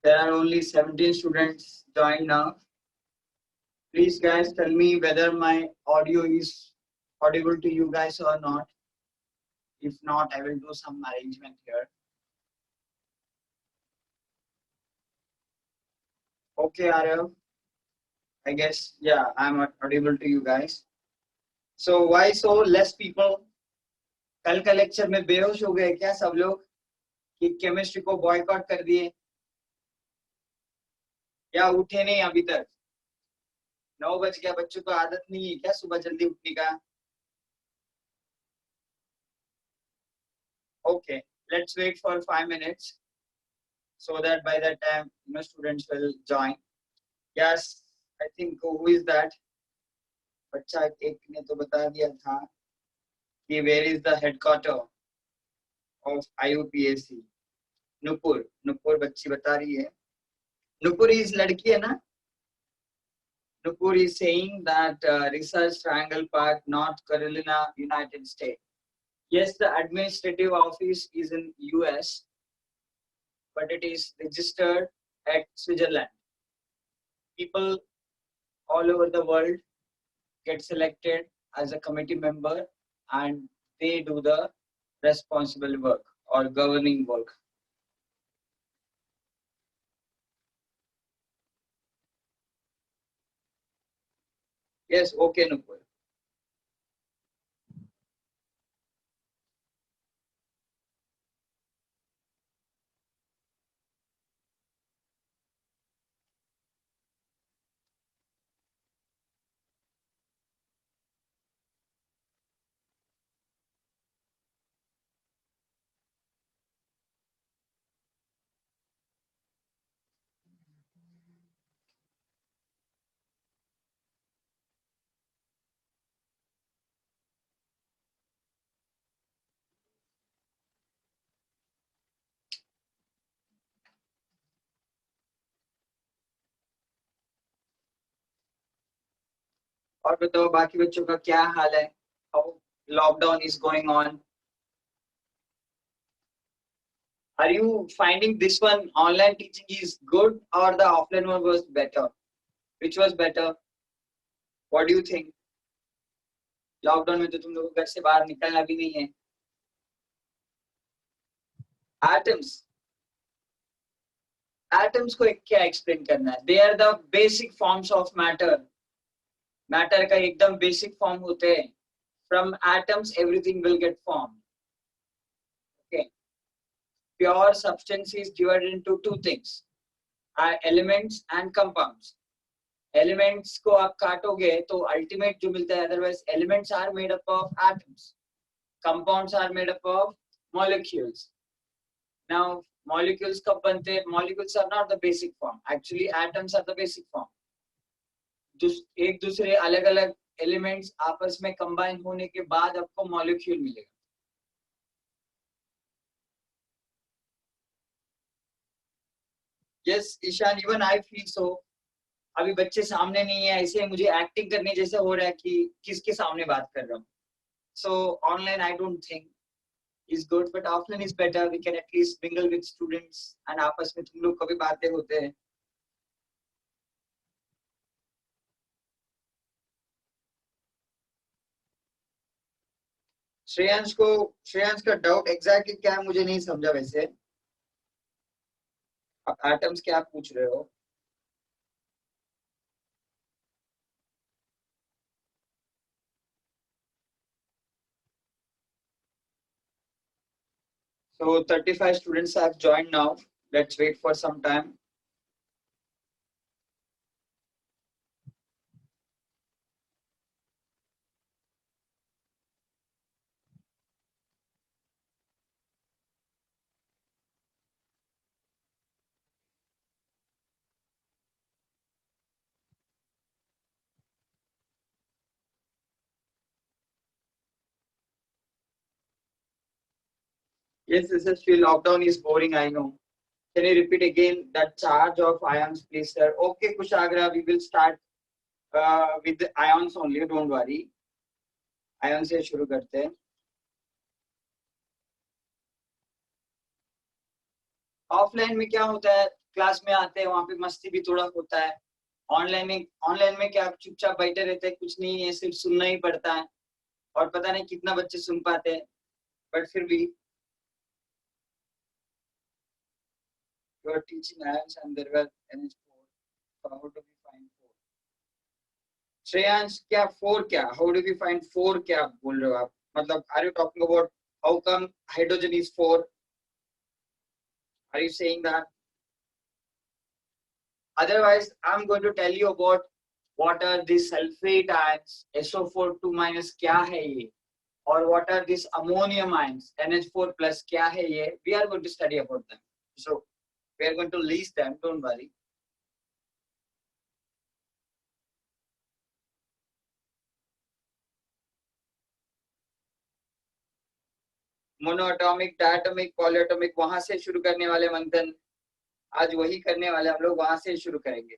There are only 17 students joined now. Please guys tell me whether my audio is audible to you guys or not. If not, I will do some arrangement here. Okay, Arav. I guess, yeah, I'm audible to you guys. So why so less people? कल का lecture में बेहोश हो गए क्या सब लोग कि केमिस्ट्री को बॉयकॉट कर दिए या उठे नहीं अभी तक? 9 बज गया, बच्चों को आदत नहीं है क्या सुबह जल्दी उठने का? Okay, let's wait for 5 minutes so that by that time students will join. Yes, I think who is that? बच्चा एक ने तो बता दिया था कि where is the headquarter of IUPAC? Nupur, Nupur बच्ची बता रही है. नुपुर is लड़की है ना? Nupur is saying that Research Triangle Park, North Carolina, United States. Yes, the administrative office is in US, but it is registered at Switzerland. People all over the world get selected as a committee member and they do the responsible work or governing work. Yes, okay, Nupur. और बताओ बाकी बच्चों का क्या हाल है? How lockdown is going on? Are you finding this one online teaching is good or the offline one was better? Which was better? What do you think? Lockdown में तो तुम लोग घर से बाहर निकलना भी नहीं है. Atoms को क्या एक्सप्लेन करना है? They are the basic forms of matter. Matter का एकदम बेसिक फॉर्म होते हैं. From atoms everything will get formed. Okay. Pure substance is divided into two things, elements and compounds. Elements को आप काटोगे तो अल्टीमेट जो मिलता है, otherwise elements are made up of atoms. Compounds are made up of molecules. Now molecules कब बनते हैं? Molecules are not the basic form. Actually atoms are the basic form. एक दूसरे अलग अलग एलिमेंट्स आपस में कंबाइन होने के बाद आपको मॉलिक्यूल मिलेगा. Yes Ishan, even I feel so. अभी बच्चे सामने नहीं है, ऐसे मुझे एक्टिंग करने जैसे हो रहा है कि किसके सामने बात कर रहा हूँ. सो online I don't think is good, but offline is better. We can at least mingle with students and आपस में तुम लोग कभी बातें होते हैं. श्रेयांश का डाउट एग्जैक्टली क्या है मुझे नहीं समझा. वैसे आप एटम्स क्या पूछ रहे हो? So 35 students have joined now. Let's wait for some time. Yes, SSP lockdown is boring, I know. Can you repeat again that charge of ions, please, sir? Okay, Kushagra, we will start with the ions only. Don't worry. Ions से शुरू करते हैं. Offline में क्या होता है? Class में आते हैं वहां पे मस्ती भी थोड़ा होता है। ऑनलाइन में क्या आप चुपचाप बैठे रहते हैं, कुछ नहीं है, सिर्फ सुनना ही पड़ता है। और पता नहीं कितना बच्चे सुन पाते हैं, बट फिर भी you are teaching ions and there were NH4, so how do we find 4? Shreyansh क्या 4 क्या, हाउ डू वी फाइंड 4 क्या बोल रहे हो आप? मतलब are you talking about how come hydrogen is 4? Are you saying that? Otherwise, I'm going to tell you about what are these sulfate ions, SO4 2 minus क्या है ये, और what are these ammonium ions, NH4 plus क्या है ये. We are going to study about them. So we are going to list them. Don't worry. Monoatomic, diatomic, polyatomic, वहां से शुरू करने वाले मंथन. आज वही करने वाले हम लोग, वहां से शुरू करेंगे.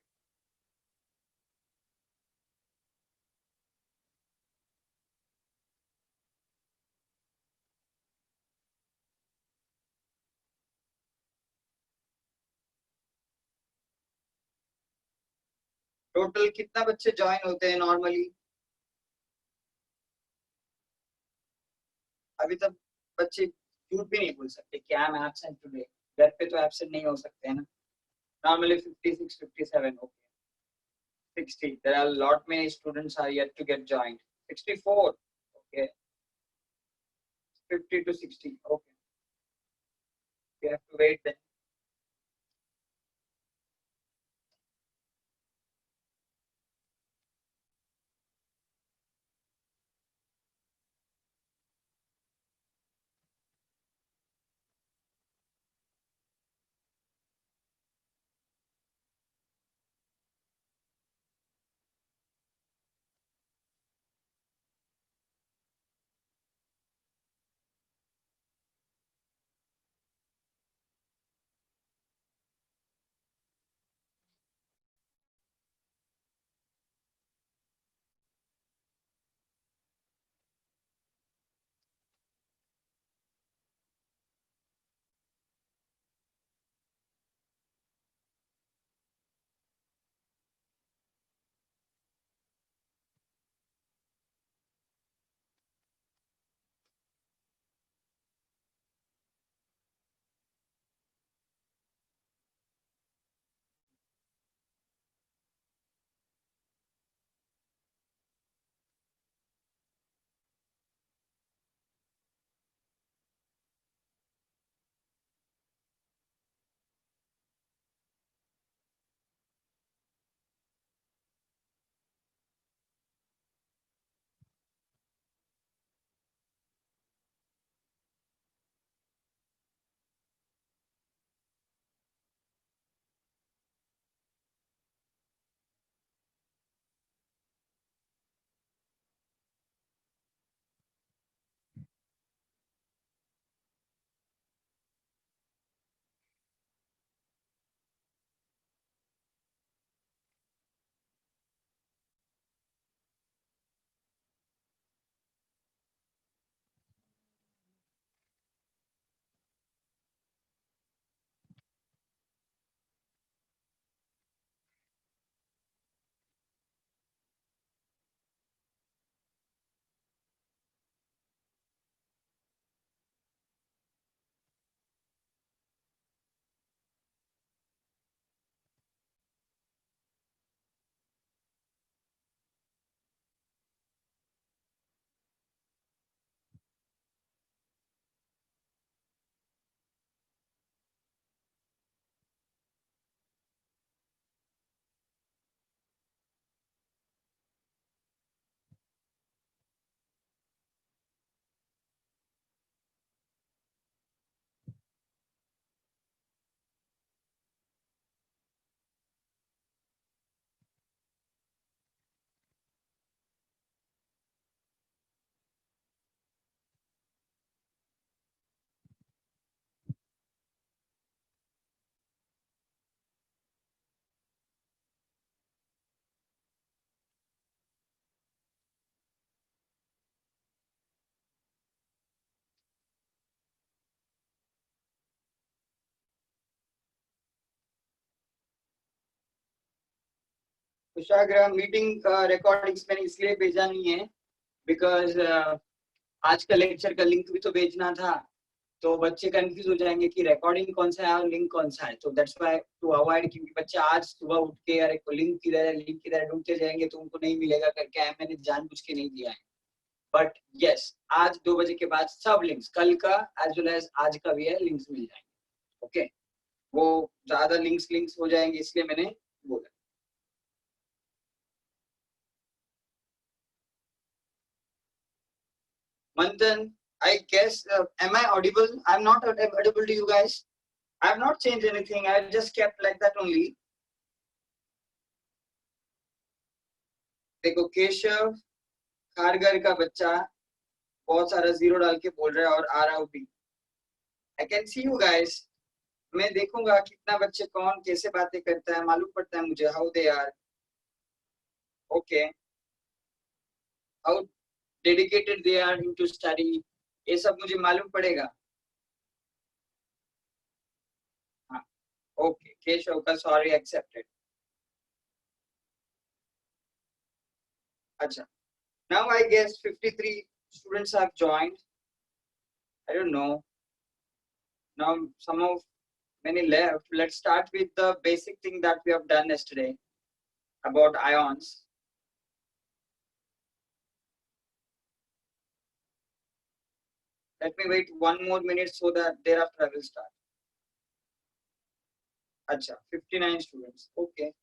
टोटल कितना बच्चे ज्वाइन होते हैं नॉर्मली? अभी तक बच्चे झूठ भी नहीं बोल सकते कि आई एम एब्सेंट टुडे. घर पे तो एब्सेंट नहीं हो सकते हैं ना. Normally 56, 57, okay. 60. There are a lot many students are yet to get joined. 64, okay. 50 to 60, okay. You have to wait then. Kushagra meeting का रिकॉर्डिंग्स मैंने इसलिए भेजा नहीं है बिकॉज आज का लेक्चर का लिंक भी तो भेजना था, तो बच्चे कंफ्यूज हो जाएंगे कि रिकॉर्डिंग कौन सा है और लिंक कौन सा है। तो दैट्स व्हाई टू अवॉइड, क्योंकि बच्चे आज सुबह उठ के अरे लिंक किधर है लिंक किधर है ढूंढते जाएंगे तो उनको नहीं मिलेगा करके मैंने जानबूझ के नहीं दिया है। बट यस, आज 2 बजे के बाद सब लिंक्स, कल का एज वेल एज आज का भी है, लिंक्स मिल जाएंगे। ओके, वो ज्यादा लिंक्स लिंक्स हो जाएंगे इसलिए मैंने बोला। Manthan, I guess, am I audible? I'm not audible to you guys. I have not changed anything. I just kept like that only. देखो केशव खारगर का बच्चा बहुत सारा जीरो डाल के बोल रहा है और आ रहा हूँ भी। I can see you guys. मैं देखूंगा कितना बच्चे कौन कैसे बातें करता है, मालूम पड़ता है मुझे how they are. Okay, how dedicated they are into study, ये सब मुझे मालूम पड़ेगा। हाँ, ओके, केशव का सॉरी एक्सेप्टेड। अच्छा, now I guess 53 students have joined. I don't know. Now some of many left. Let's start with the basic thing that we have done yesterday about ions. Let me wait 1 more minute so that thereafter I will start. Acha, 59 students. Okay.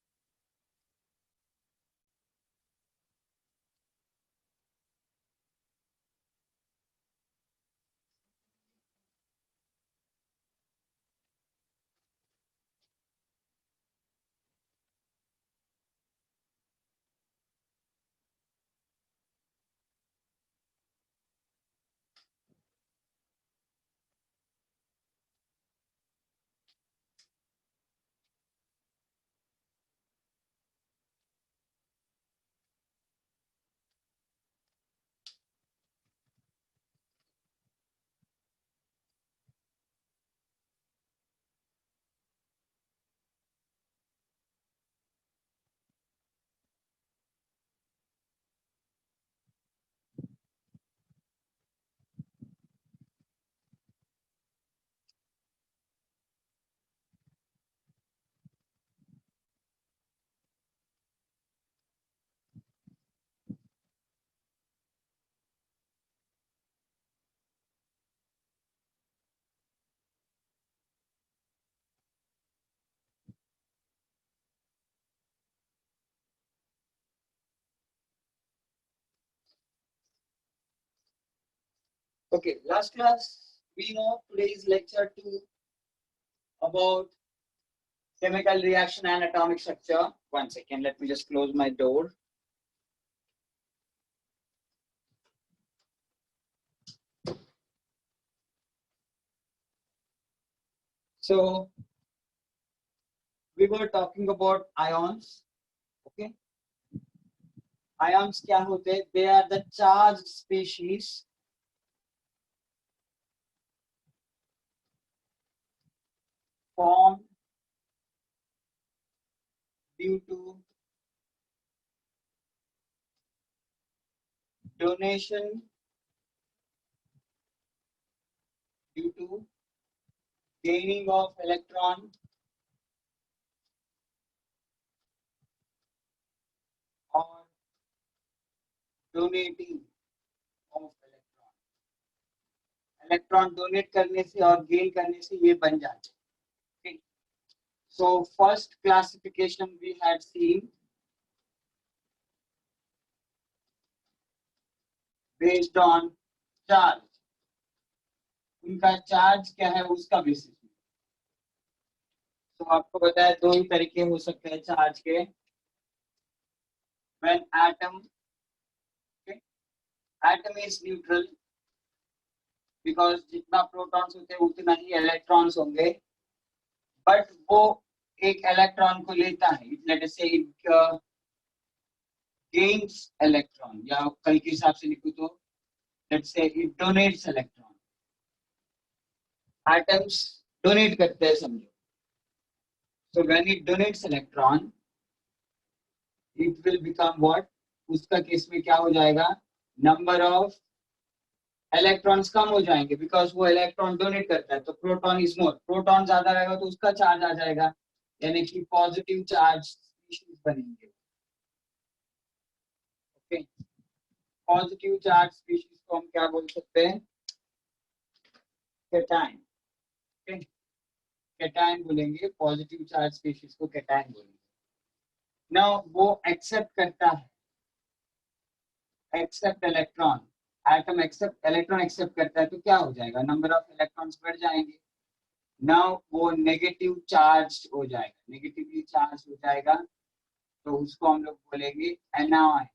Okay, last class we know today's lecture 2 about chemical reaction and atomic structure. 1 second, let me just close my door. So we were talking about ions. Okay, ions क्या होते हैं? They are the charged species formed due to donation, due to gaining of electron or donating of electron. Electron donate करने से और gain करने से ये बन जाते हैं. Okay. So first classification we had seen based on charge. उनका चार्ज क्या है उसका बेसिस में. तो आपको पता है दो ही तरीके हो सकते हैं चार्ज के. When atom, okay, atom is neutral because जितना प्रोटॉन्स होते हैं उतना ही इलेक्ट्रॉन्स होंगे, बट वो एक इलेक्ट्रॉन को लेता है. लेट अस से इट गेन्स इलेक्ट्रॉन, या कल के हिसाब से लिखो तो let's say it donates electron. Atoms donate करते हैं समझो. So when it donates electron, it will become what, उसका केस में क्या हो जाएगा, नंबर ऑफ इलेक्ट्रॉन्स कम हो जाएंगे बिकॉज वो इलेक्ट्रॉन डोनेट करता है, तो प्रोटॉन इज मोर, प्रोटॉन ज्यादा रहेगा तो उसका चार्ज आ जाएगा, यानी कि पॉजिटिव चार्ज स्पीशीज बनेंगे। ओके, पॉजिटिव चार्ज स्पीशीज को हम क्या बोल सकते हैं, कैटायन। ओके, कैटायन बोलेंगे, पॉजिटिव चार्ज स्पीशीज को कैटायन बोलेंगे। नाउ वो एक्सेप्ट करता है, accept electron, atom accept electron accept करता है तो क्या हो जाएगा, नंबर ऑफ इलेक्ट्रॉन्स बढ़ जाएंगे। नाउ वो नेगेटिव चार्ज हो जाएगा, नेगेटिवली चार्ज हो जाएगा, तो उसको हम लोग बोलेंगे anion,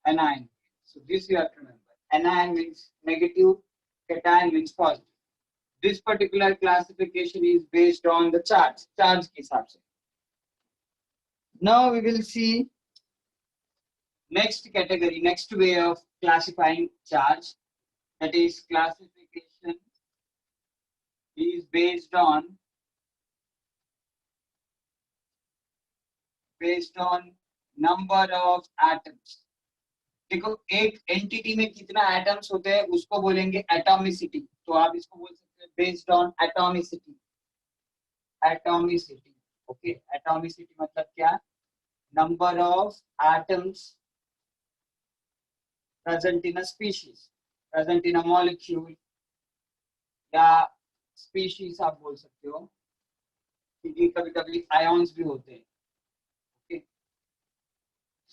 anion. So this you have to remember, anion means negative, cation means positive. This particular classification is based on the charge, charge के हिसाब से। Now we will see next category, next way of classifying charge, that is classification is based on number of atoms। देखो एक entity में कितना atoms होते हैं उसको बोलेंगे एटॉमिसिटी, तो आप इसको बोल सकते हैं based on atomicity, atomicity. Okay, atomicity मतलब क्या, number of atoms present in a species, present in a molecule, या स्पीशीज आप बोल सकते हो, क्योंकि कभी कभी आयॉन्स भी होते हैं। ओके,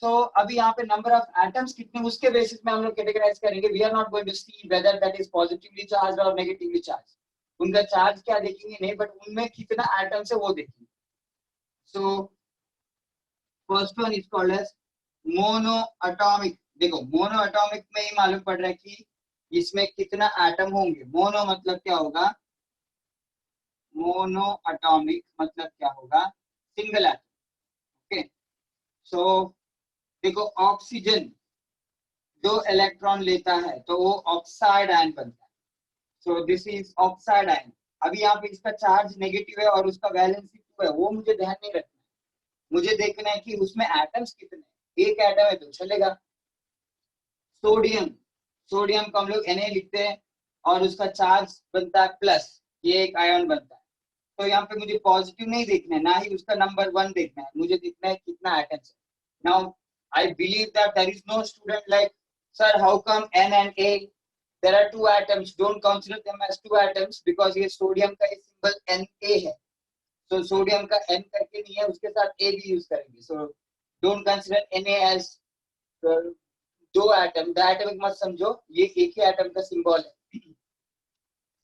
सो अभी यहाँ पे नंबर ऑफ एटम्स कितने, उसके बेसिस में हम लोग कैटेगराइज करेंगे। We are not going to see whether that is positively charge और नेगेटिवली चार्ज, उनका चार्ज क्या देखेंगे नहीं, बट उनमें कितना एटम्स है वो देखेंगे। So first one is called as mono atomic. देखो मोनो एटॉमिक में ही मालूम पड़ रहा है कि इसमें कितना एटम होंगे। मोनो मतलब क्या होगा, मोनो एटॉमिक मतलब क्या होगा, सिंगल एटम। ओके, सो देखो ऑक्सीजन जो इलेक्ट्रॉन लेता है तो वो ऑक्साइड आयन बनता है, सो दिस इज ऑक्साइड आयन। अभी यहाँ पे इसका चार्ज नेगेटिव है और उसका वैलेंसी 2 है, वो मुझे ध्यान नहीं रखना है, मुझे देखना है कि उसमें एटम्स कितने हैं। एक एटम है तो चलेगा। सोडियम, सोडियम को हम लोग Na लिखते हैं और उसका चार्ज बनता है प्लस, ये एक आयन बनता है। तो यहाँ पे मुझे पॉजिटिव नहीं देखना है, ना ही उसका नंबर 1 देखना है, मुझे देखना है कितना एटम्स है। Now I believe that there is no student like sir how come N and A, there are two atoms, don't consider them as two atoms because ये सोडियम का सिंबल Na है, so सोडियम का N करके नहीं है, उसके साथ A भी यूज करेंगे। so don't consider Na as दो एटम, द एटमिक मत समझो, ये एक ही एटम का सिंबल है।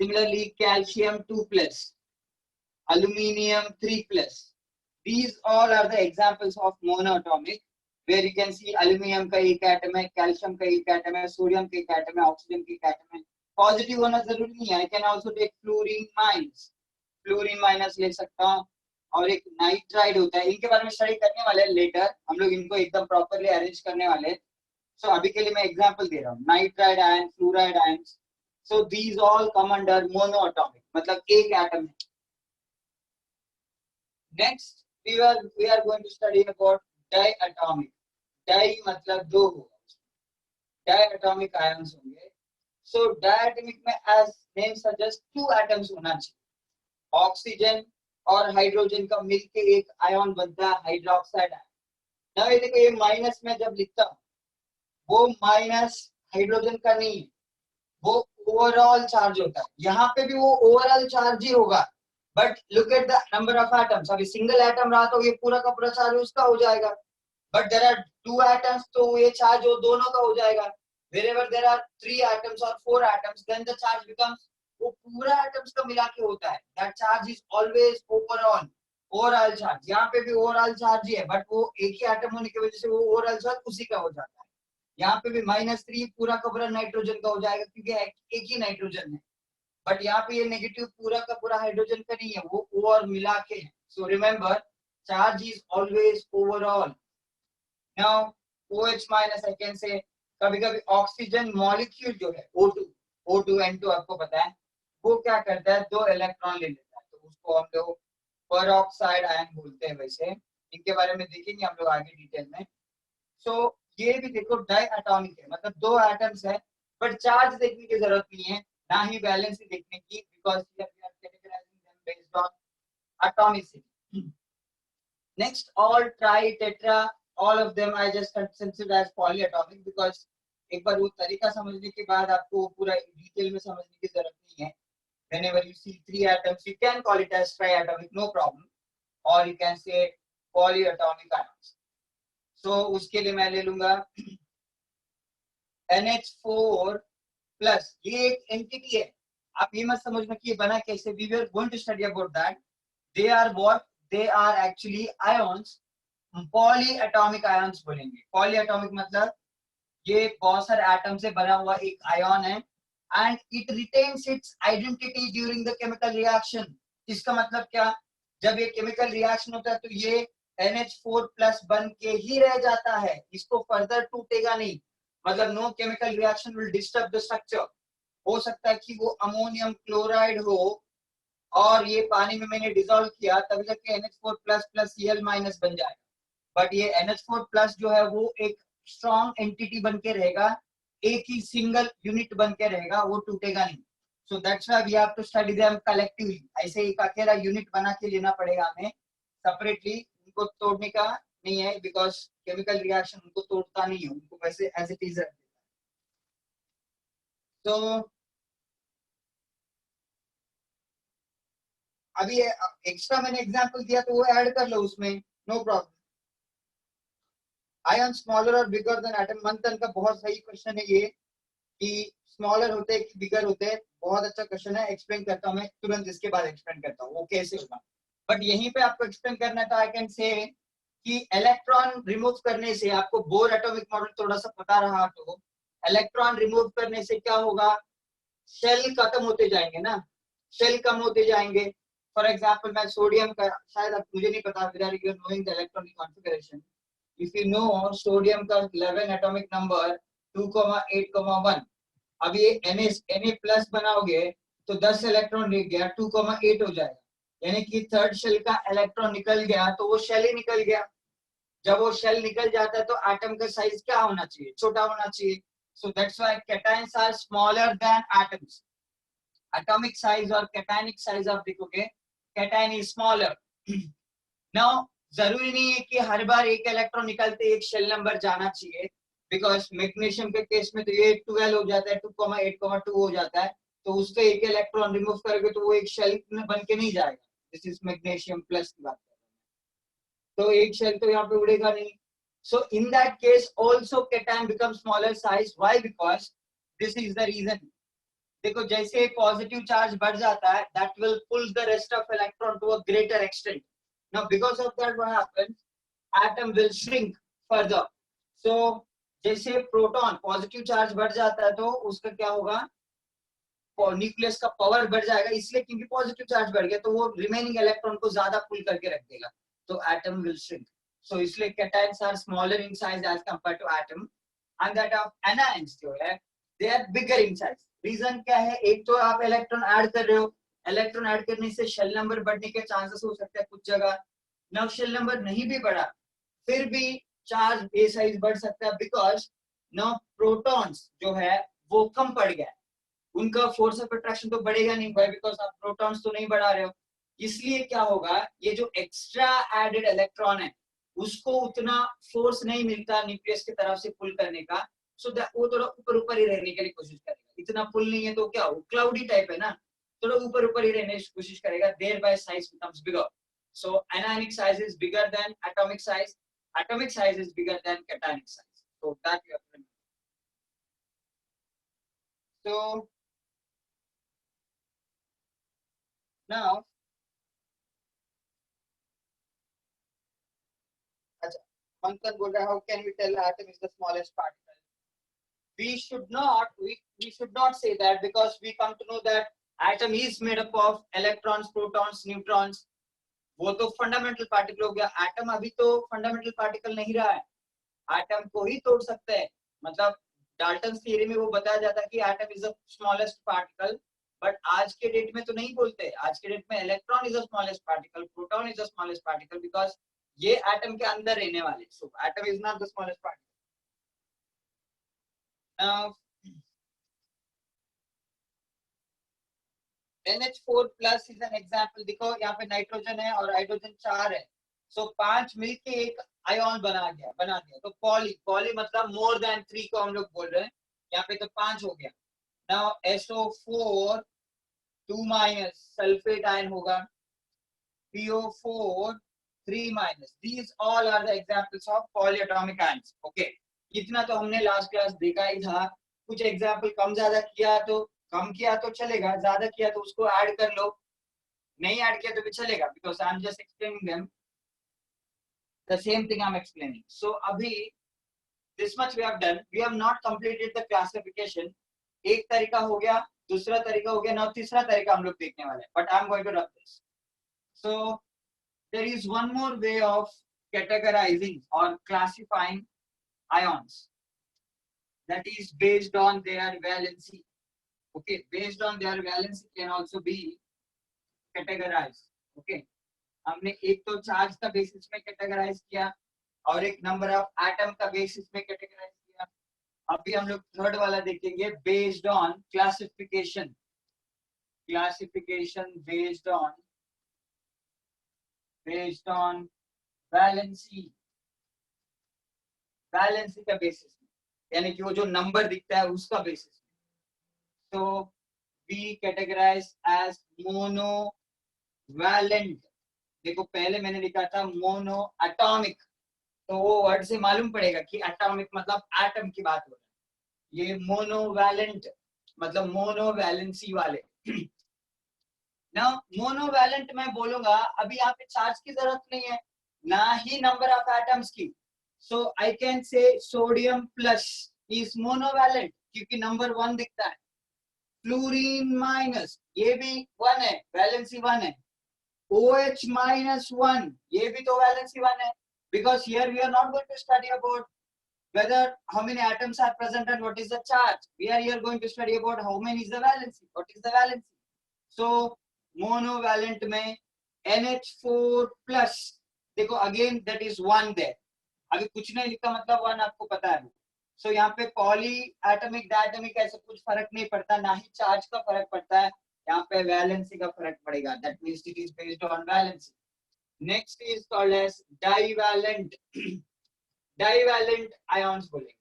Similarly calcium 2+, aluminium 3+, these all are the examples of monoatomic where you can see aluminium का एक एटम है, कैल्शियम का एक एटम है, सोडियम का एक एटम है, ऑक्सीजन का एक एटम है। पॉजिटिव होना जरूरी नहीं है, I can also take fluorine minus, fluorine minus ले सकता हूँ। और एक नाइट्राइड होता है, इनके बारे में स्टडी करने वाले हैं लेटर, हम लोग इनको एकदम प्रॉपर्ली अरेंज करने वाले हैं। सो अभी के लिए मैं एग्जांपल दे रहा हूँ, nitride ion, fluoride ion, so these all come under monoatomic, मतलब एक एटम है। Next we are going to study about diatomic। Di मतलब दो होगा, diatomic आयन्स होंगे। सो diatomic में as name suggests two atoms होना चाहिए, ऑक्सीजन और हाइड्रोजन का मिलके एक आयन बनता है हाइड्रोक्साइड आयन। ना ये देखो, ये माइनस में जब लिखता हूँ वो माइनस हाइड्रोजन का नहीं है, वो ओवरऑल चार्ज होता है, यहाँ पे भी वो ओवरऑल चार्ज ही होगा, but look at the number of atoms. अभी सिंगल एटम रहा तो ये पूरा का पूरा चार्ज उसका हो जाएगा, but there are two atoms तो ये चार्ज वो दोनों का हो जाएगा। wherever there are 3 atoms or 4 atoms then the charge becomes, वो पूरा एटम्स का मिला के होता है, that charge is always overall, overall charge. यहाँ पे भी ओवरऑल चार्ज ही है, बट वो एक ही एटम होने की वजह से वो ओवरऑल चार्ज उसी का हो जाता है। यहाँ पे भी -3 पूरा का पूरा नाइट्रोजन का हो जाएगा क्योंकि एक ही नाइट्रोजन है, बट यहाँ पे ये नेगेटिव पूरा का पूरा हाइड्रोजन का नहीं है, वो O और मिला के है। So remember charge is always overall. Now OH minus I can से, कभी कभी ऑक्सीजन मॉलिक्यूल जो है O2, O2N2 आपको पता है, वो क्या करता है, 2 इलेक्ट्रॉन ले लेता है, तो उसको हम लोग पेरोक्साइड आयन बोलते हैं। वैसे इनके बारे में देखेंगे हम लोग आगे डिटेल में। सो ये भी देखो डाई एटॉमिक है, मतलब दो एटम्स है, बट चार्ज देखने की जरूरत नहीं है, ना ही बैलेंस ही देखने की, because we are categorising them based on atomicity. Next, all tri, tetra, all of them I just consider as polyatomic because एक बार वो तरीका समझने के बाद आपको पूरा डिटेल में समझने की जरूरत नहीं है. Whenever you see three atoms, you can call it as triatomic, no problem, or you can say polyatomic ions. So उसके लिए मैं ले लूंगा NH4 प्लस. ये एक एंटिटी है, आप ये मत समझना कि ये बना कैसे. We were going to study about that. They are what? They are actually ions. Polyatomic ions बोलेंगे. पॉलीएटॉमिक मतलब ये बहुत सारे एटम से बना हुआ एक आयन है, and it retains it's identity during the chemical reaction. इसका मतलब क्या? जब ये केमिकल रिएक्शन होता है तो ये NH4 प्लस बन के ही रह जाता है, इसको फर्दर टूटेगा नहीं. मतलब no chemical reaction will disturb the structure. हो सकता है कि वो अमोनियम क्लोराइड हो और ये पानी में मैंने डिसॉल्व किया तभी जाके NH4 plus plus Cl minus बन जाएगा, बट ये NH4 प्लस जो है वो एक स्ट्रॉन्ग एंटिटी बन के रहेगा, एक ही सिंगल यूनिट बन के रहेगा, वो टूटेगा नहीं. So that's why we have to study them collectively. ऐसे एक अकेला यूनिट बना के लेना पड़ेगा हमें सेपरेटली, उनको तोड़ने का नहीं है, बिकॉज केमिकल रिएक्शन उनको तोड़ता नहीं है, उनको वैसे एज इट इज रख देता है. तो अभी एक्स्ट्रा मैंने एग्जांपल दिया तो वो ऐड कर लो उसमें, नो प्रॉब्लम. आयन स्मॉलर और बिगर देन एटम. मंथन का बहुत सही क्वेश्चन है ये कि स्मॉलर होते हैं कि बिगर होते हैं. बहुत अच्छा क्वेश्चन है, एक्सप्लेन करता हूँ मैं तुरंत, इसके बाद एक्सप्लेन करता हूँ वो कैसे होगा. बट यहीं पे आपको एक्सप्लेन करना है तो आई कैन से कि इलेक्ट्रॉन रिमूव करने से, आपको बोर एटॉमिक मॉडल थोड़ा सा पता रहा तो इलेक्ट्रॉन रिमूव करने से क्या होगा? शेल खत्म होते जाएंगे ना, शेल कम होते जाएंगे. फॉर एग्जाम्पल मैं सोडियम का, शायद आप, मुझे नहीं पता, knowing the electronic configuration. If you know sodium का 11 एटॉमिक नंबर 2,8,1. अब ये Na प्लस बनाओगे तो 10 इलेक्ट्रॉन रह गया, 2,8 हो जाएगा, यानी कि थर्ड शेल का इलेक्ट्रॉन निकल गया तो वो शेल ही निकल गया. जब वो शेल निकल जाता है तो एटम का साइज क्या होना चाहिए? छोटा होना चाहिए. So that's why cations are smaller than atoms. Atomic size और कैटायनिक साइज आप देखोगे, कैटायन इज स्मॉलर. नाउ जरूरी नहीं है कि हर बार एक इलेक्ट्रॉन निकलते एक शेल नंबर जाना चाहिए, बिकॉज मैग्नीशियम के केस में तो ये 12 हो जाता है, 2,8,2 हो जाता है, तो उसका एक इलेक्ट्रॉन रिमूव करोगे तो वो एक शेल में बन के नहीं जाएगा. दिस इज मैग्नीशियम प्लस की बात कर रहे हैं, तो एक शेल तो यहाँ पे उड़ेगा नहीं. So in that case also cation become smaller size. Why? Because this is the reason. देखो जैसे पॉजिटिव चार्ज बढ़ जाता है, that will pull the rest of electron to a greater extent. Now because of that what happens? Atom will shrink further. So जैसे proton positive charge बढ़ जाता है तो उसका क्या होगा? न्यूक्लियस का पावर बढ़ जाएगा, इसलिए क्योंकि पॉजिटिव चार्ज बढ़ गया तो वो रिमेनिंग इलेक्ट्रॉन को ज्यादा पुल करके रख देगा, तो एटम विल श्रिंक. सो इसलिए cations are smaller in size as compared to atom, and that of anions जो है they are bigger in size. Reason क्या है? एक तो आप इलेक्ट्रॉन ऐड कर रहे हो, इलेक्ट्रॉन ऐड करने से शेल नंबर बढ़ने के चांसेस हो सकते हैं कुछ जगह. नव शेल नंबर नहीं भी बढ़ा फिर भी चार्ज ए साइज बढ़ सकता है, बिकॉज नव प्रोटॉन्स जो है वो कम पड़ गया, उनका फोर्स ऑफ अट्रैक्शन तो बढ़ेगा नहीं भाई, बिकॉज आप प्रोटॉन्स तो नहीं बढ़ा रहे हो. इसलिए क्या होगा? ये जो एक्स्ट्रा एडेड इलेक्ट्रॉन है उसको उतना फोर्स नहीं मिलता न्यूक्लियस की तरफ से पुल करने का. सो वो थोड़ा ऊपर ऊपर ही रहने के लिए कोशिश करेगा. इतना पुल नहीं है तो क्या हो, क्लाउडी टाइप है ना, थोड़ा ऊपर ऊपर ही रहने की कोशिश करेगा. Thereby size becomes bigger. So anionic size is bigger than atomic size. Atomic size is bigger than cationic size. So that you have to remember. So now, Manthan बोल रहा है, how can we tell atom is the smallest particle? We should not say that, because we come to know that atom is made up of electrons, protons, neutrons. वो तो fundamental particle हो गया. Atom अभी तो fundamental particle नहीं रहा है, atom को ही तोड़ सकता है. मतलब डाल्टन थ्योरी में वो बताया जाता है कि atom is the smallest particle, but आज के डेट में तो नहीं बोलते. आज के डेट में electron is the smallest particle, proton is the smallest particle, because ये एटम के अंदर रहने वाले. So atom is not the smallest particle. Now NH4 plus is an example. देखो यहाँ पे नाइट्रोजन है और हाइड्रोजन 4 है. सो 5 मिलके एक आयन बना दिया. तो पॉली मतलब मोर देन 3 को हम लोग बोल रहे हैं. यहाँ पे तो 5 हो गया. Now SO4 2 minus sulphate ion होगा. PO4 3 माइनस. These all are the examples of polyatomic ions. Okay, इतना तो हमने लास्ट क्लास देखा ही था. कुछ एग्जांपल कम ज्यादा किया तो कम किया तो चलेगा, ज्यादा किया तो उसको ऐड कर लो, नहीं ऐड किया तो भी चलेगा, because I am just explaining them the same thing I am explaining. So अभी this much we have done. We have not completed the classification. एक तरीका हो गया, दूसरा तरीका हो गया, now तीसरा तरीका हम लोग देखने वाले हैं. But I am going to rub this. So there is one more way of categorizing or classifying ions. That is based on their valency. Okay, based on their valency can also be categorized. Okay, हमने एक तो charge का basis में categorise किया और एक number of atom का basis में कैटेगराइज किया. अभी हम लोग थर्ड वाला देखेंगे based on classification based on valency का बेसिस में, यानी कि वो जो नंबर दिखता है उसका बेसिस में. तो वी कैटेगराइज एज मोनोवैलेंट. देखो पहले मैंने लिखा था मोनो एटॉमिक, तो वो वर्ड से मालूम पड़ेगा कि एटॉमिक मतलब एटम की बात हो रहा है. ये मोनोवैलेंट मतलब मोनोवैलेंसी वाले. ना मोनोवैलेंट मैं बोलूंगा अभी यहाँ पे चार्ज की जरूरत नहीं है, ना ही नंबर ऑफ एटम्स की. So I can say sodium plus is monovalent क्योंकि नंबर 1 दिखता है. फ्लोरीन माइनस ये भी 1 है, वैलेंसी 1 है. OH minus 1 ये भी तो वैलेंसी 1 है. Because here we are not going to study about whether how many atoms are present and what is the charge. We are here going to study about how many is the valency, what is the valency. So monovalent में NH4 plus देखो again that is 1 there. अभी कुछ नहीं लिखा मतलब 1 आपको पता है. So यहाँ पे पॉली एटमिक डायटमिक ऐसा कुछ फर्क नहीं पड़ता, ना ही चार्ज का फर्क पड़ता है. यहाँ पे वैलेंसी का फर्क पड़ेगा. That means it is based on valency. Next is called as divalent. Divalent ions बोलेंगे.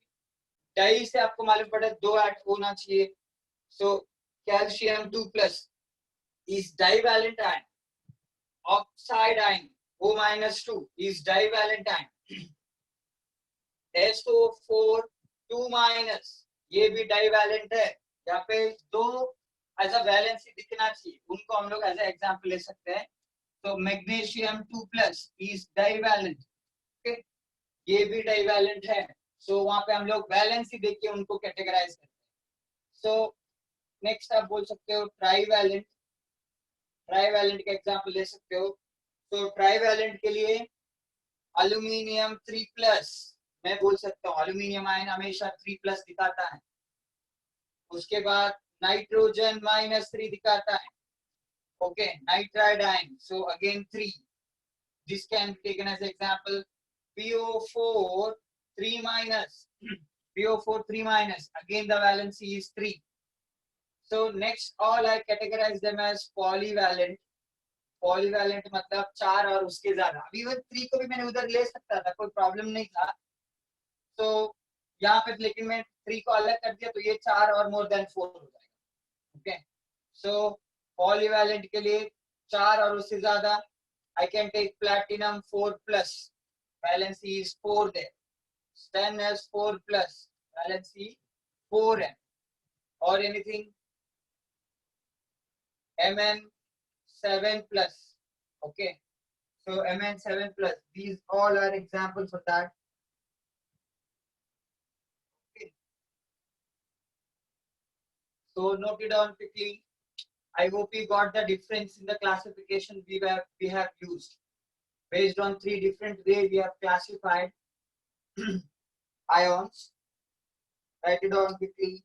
डाई से आपको मालूम पड़ा 2 एटम होना चाहिए. So calcium 2 plus is divalent ion. Oxide ion O minus 2 is divalent ion. SO4 2 minus ये भी divalent है. यहाँ पे 2 एज अ वैलेंसी दिखना चाहिए, उनको हम लोग एज अ एग्जांपल ले सकते हैं. तो magnesium 2 plus is divalent. Okay, ये भी डाइवैलेंट है. सो वहां पे हम लोग वैलेंसी देख के उनको कैटेगराइज करते हैं. सो नेक्स्ट आप बोल सकते हो ट्राइवैलेंट. ट्राइवैलेंट का एग्जांपल ले सकते हो. तो ट्राइवैलेंट के लिए एल्यूमिनियम 3 प्लस मैं बोल सकता हूँ. एल्यूमिनियम आयन हमेशा 3 प्लस दिखाता है. उसके बाद नाइट्रोजन -3 दिखाता है. Okay, nitride ion so again 3. This can be taken as example. PO4 3 minus. PO4 3 minus again the valency is 3. So next all I categorize them as polyvalent. Polyvalent मतलब 4 और उसके ज्यादा. अभी वो 3 को भी मैंने उधर ले सकता था, कोई प्रॉब्लम नहीं था. तो यहाँ पे लेकिन मैं 3 को अलग कर दिया तो ये 4 और मोर देन 4 हो जाएगा. ओके, सो पॉलीवैलेंट के लिए 4 और उससे ज्यादा. I can take platinum 4 plus. Valency is 4 there. Stan has 4 plus. Valency 4m. Or anything. Mn 7 plus. Okay. So Mn 7 plus. These all are examples of that. Okay. So note it down quickly. I hope you got the difference in the classification we have used. Based on 3 different ways we have classified ions. Write it down quickly.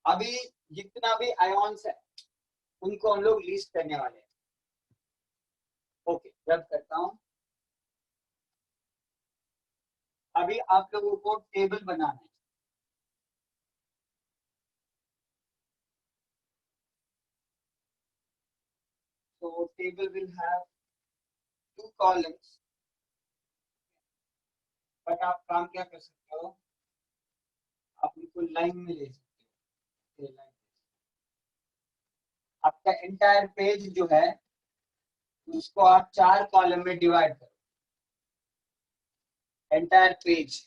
अभी जितना भी ions है उनको हम लोग list करने वाले हैं। ओके, रब करता हूं। अभी आप लोगों को टेबल बनाना है। तो table will have 2 columns, but आप काम क्या कर सकते हो, आप इनको लाइन में ले सकते हो। आपका एंटायर पेज जो है उसको आप 4 कॉलम में डिवाइड करो। एंटायर पेज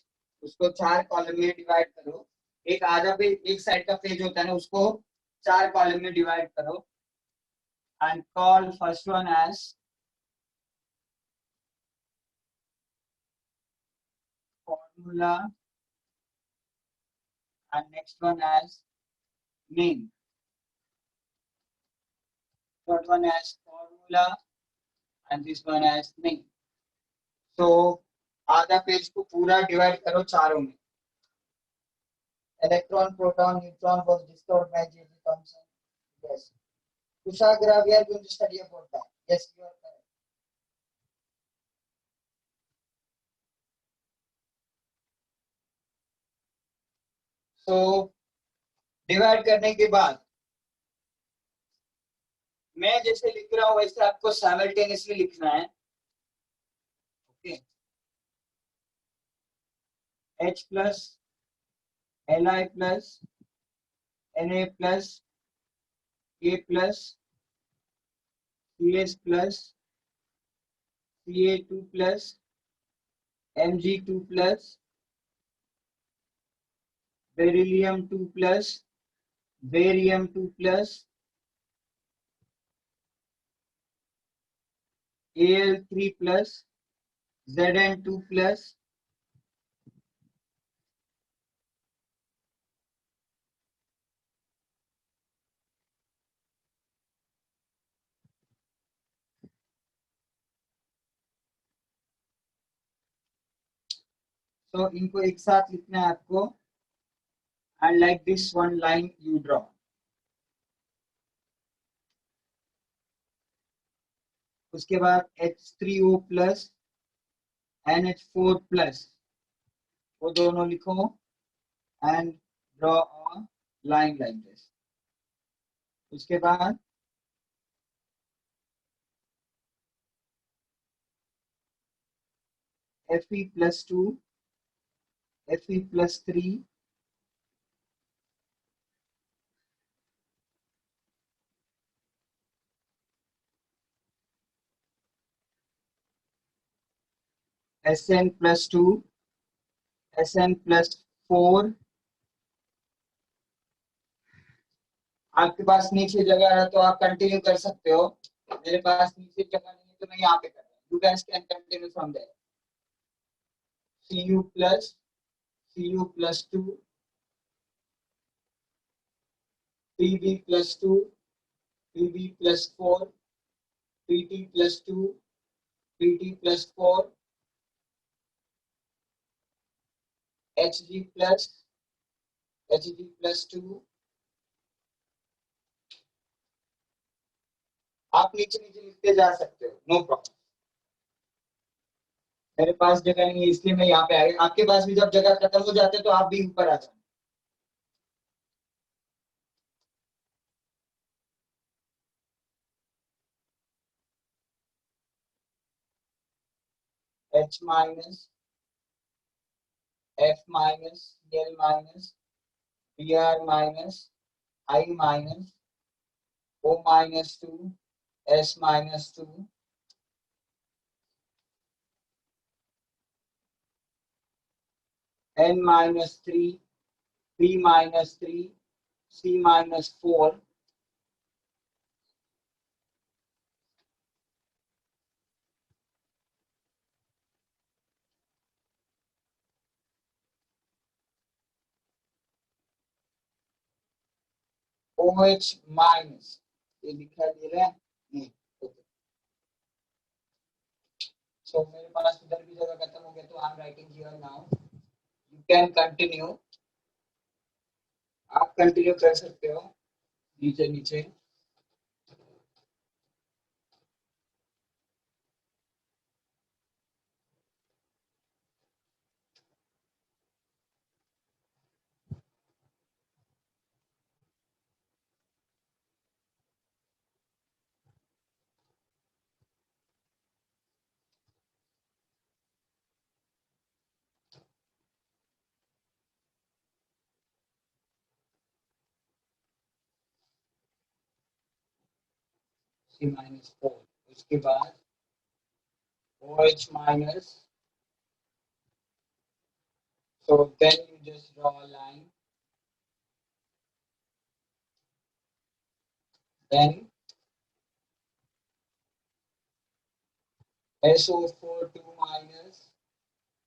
उसको 4 कॉलम में डिवाइड करो। एक आधा पेज, एक साइड का पेज होता है ना, उसको 4 कॉलम में डिवाइड करो। And call first one as formula and next one as name. Third one as formula and this one as name. So आधा पेज को पूरा डिवाइड करो चारों में। Electron, proton, neutron was discovered by J.J. Thomson. Yes. Kushagra, we are going to study about that. Yes, you are correct. So divide करने के बाद मैं जैसे लिख रहा हूँ वैसे आपको साइमल्टेनियसली लिखना है। Okay, H plus Li plus Na plus K plus Cs plus Ca2 plus Mg2 plus beryllium 2 plus barium 2 plus Al3 plus Zn2 plus तो इनको एक साथ लिखना है आपको। And like this one line you draw. उसके बाद H3O प्लस NH4 प्लस वो दोनों लिखो and draw a line like this. उसके बाद Fe plus 2 Fe plus 3 Sn plus 2 Sn plus 4। आपके पास नीचे जगह है तो आप कंटिन्यू कर सकते हो। मेरे पास नीचे जगह नहीं है तो मैं यहाँ पे कर रहा हूँ। You guys can continue from there. Cu plus 2 Pb plus 2 Pb plus 4 Pt plus 2 Pt plus 4 Hg plus 2। आप नीचे नीचे लिखते जा सकते हो, नो प्रॉब्लम। मेरे पास जगह नहीं है इसलिए मैं यहाँ पे आ गया। आपके पास भी जब जगह खत्म हो जाते तो आप भी ऊपर आ जाओ। H minus F minus L minus Br minus I minus O minus 2 S minus 2 N minus 3 P minus 3 C minus 4 OH minus। ये दिखाई दे रहा है नहीं? So मेरे पास इधर भी जगह खत्म हो गया तो I am writing here now. You can continue. आप कंटिन्यू कर सकते हो नीचे नीचे। C-4 उसके बाद OH minus, so then you just draw a line, then SO4 2 minus,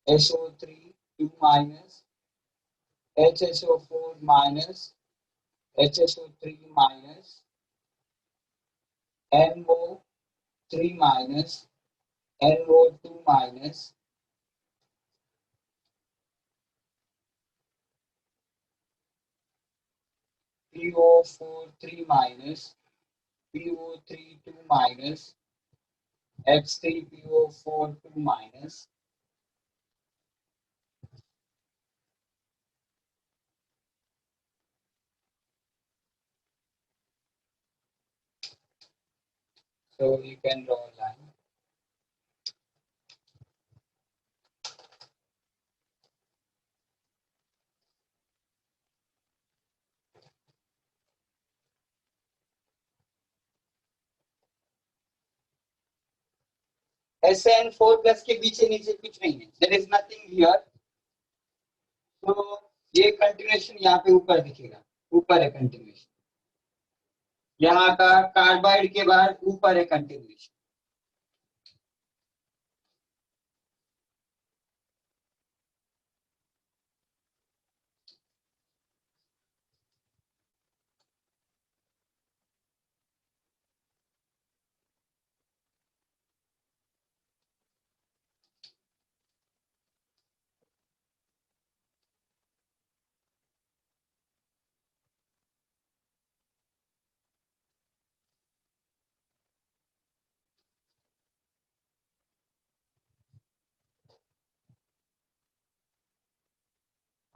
SO3 2 minus, HSO4 minus, HSO3 minus, NO3 minus, NO2 minus, PO4 3 minus, PO3 2 minus, H3PO4 2 minus, so you can draw a line. SN4 plus के पीछे नीचे कुछ नहीं है, there is nothing here, तो ये continuation यहाँ पे ऊपर दिखेगा, ऊपर है कंटिन्यूएशन, यहाँ का कार्बाइड के बाद ऊपर है कंटिन्यूएशन।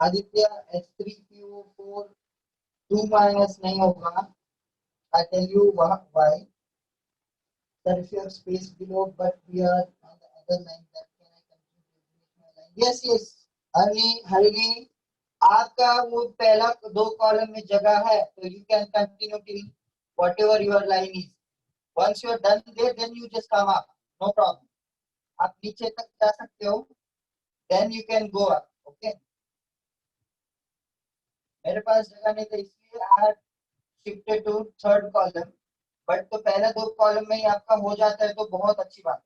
आदित्य H3PO4 2 माइनस नहीं होगा, I tell you why. Sir, if you have space below, but we are on the other line, then can I continue to finish my line? Yes, yes. हरिणी, आपका वो पहला दो कॉलम में जगह है, तो you can continue till whatever your line is. Once you are done there, then you just come up. No problem. आप नीचे तक जा सकते हो, then you can go up. Okay. मेरे पास जगह नहीं था इसलिए I had shifted to third column. But तो पहले दो कॉलम में ही आपका हो जाता है तो बहुत अच्छी बात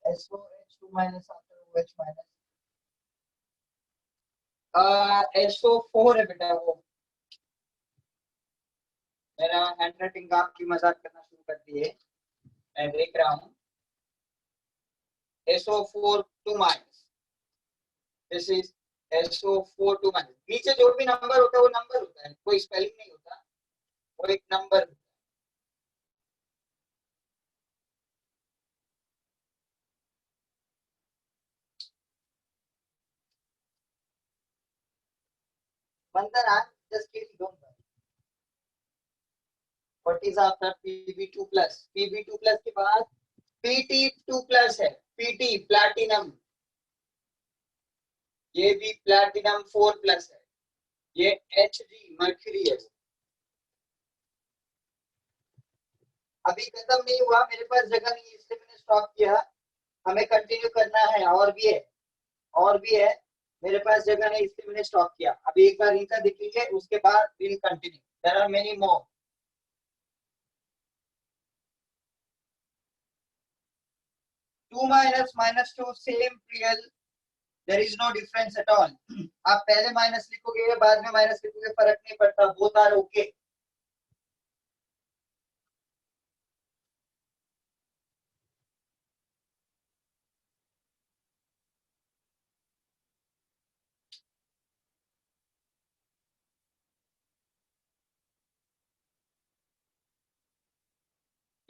है। SO2 minus after OH minus, SO4 है बेटा, वो मेरा हैंड राइटिंग आपकी मजाक करना शुरू कर दी है, मैं देख रहा हूँ। SO4 2 minus, this is SO4 2 minus, नीचे जो भी नंबर होता है वो नंबर होता है, कोई स्पेलिंग नहीं होता, वो एक नंबर। मंदर आप just kidding, don't worry. What is after PB2 plus? PB2 plus के बाद PT2 प्लस है, PT प्लैटिनम, ये भी प्लैटिनम 4 प्लस है, ये Hg मर्क्यूरी है। अभी खत्म नहीं हुआ, मेरे पास जगह नहीं है इसलिए मैंने स्टॉप किया, हमें कंटिन्यू करना है, और भी है, और भी है, मेरे पास जगह नहीं इसलिए मैंने स्टॉप किया। अभी एक बार इनका दिखेंगे उसके बाद will continue, there are many more. Two minus minus two same real, there is no difference at all. आप पहले माइनस लिखोगे या बाद में माइनस लिखोगे फर्क नहीं पड़ता, both are okay.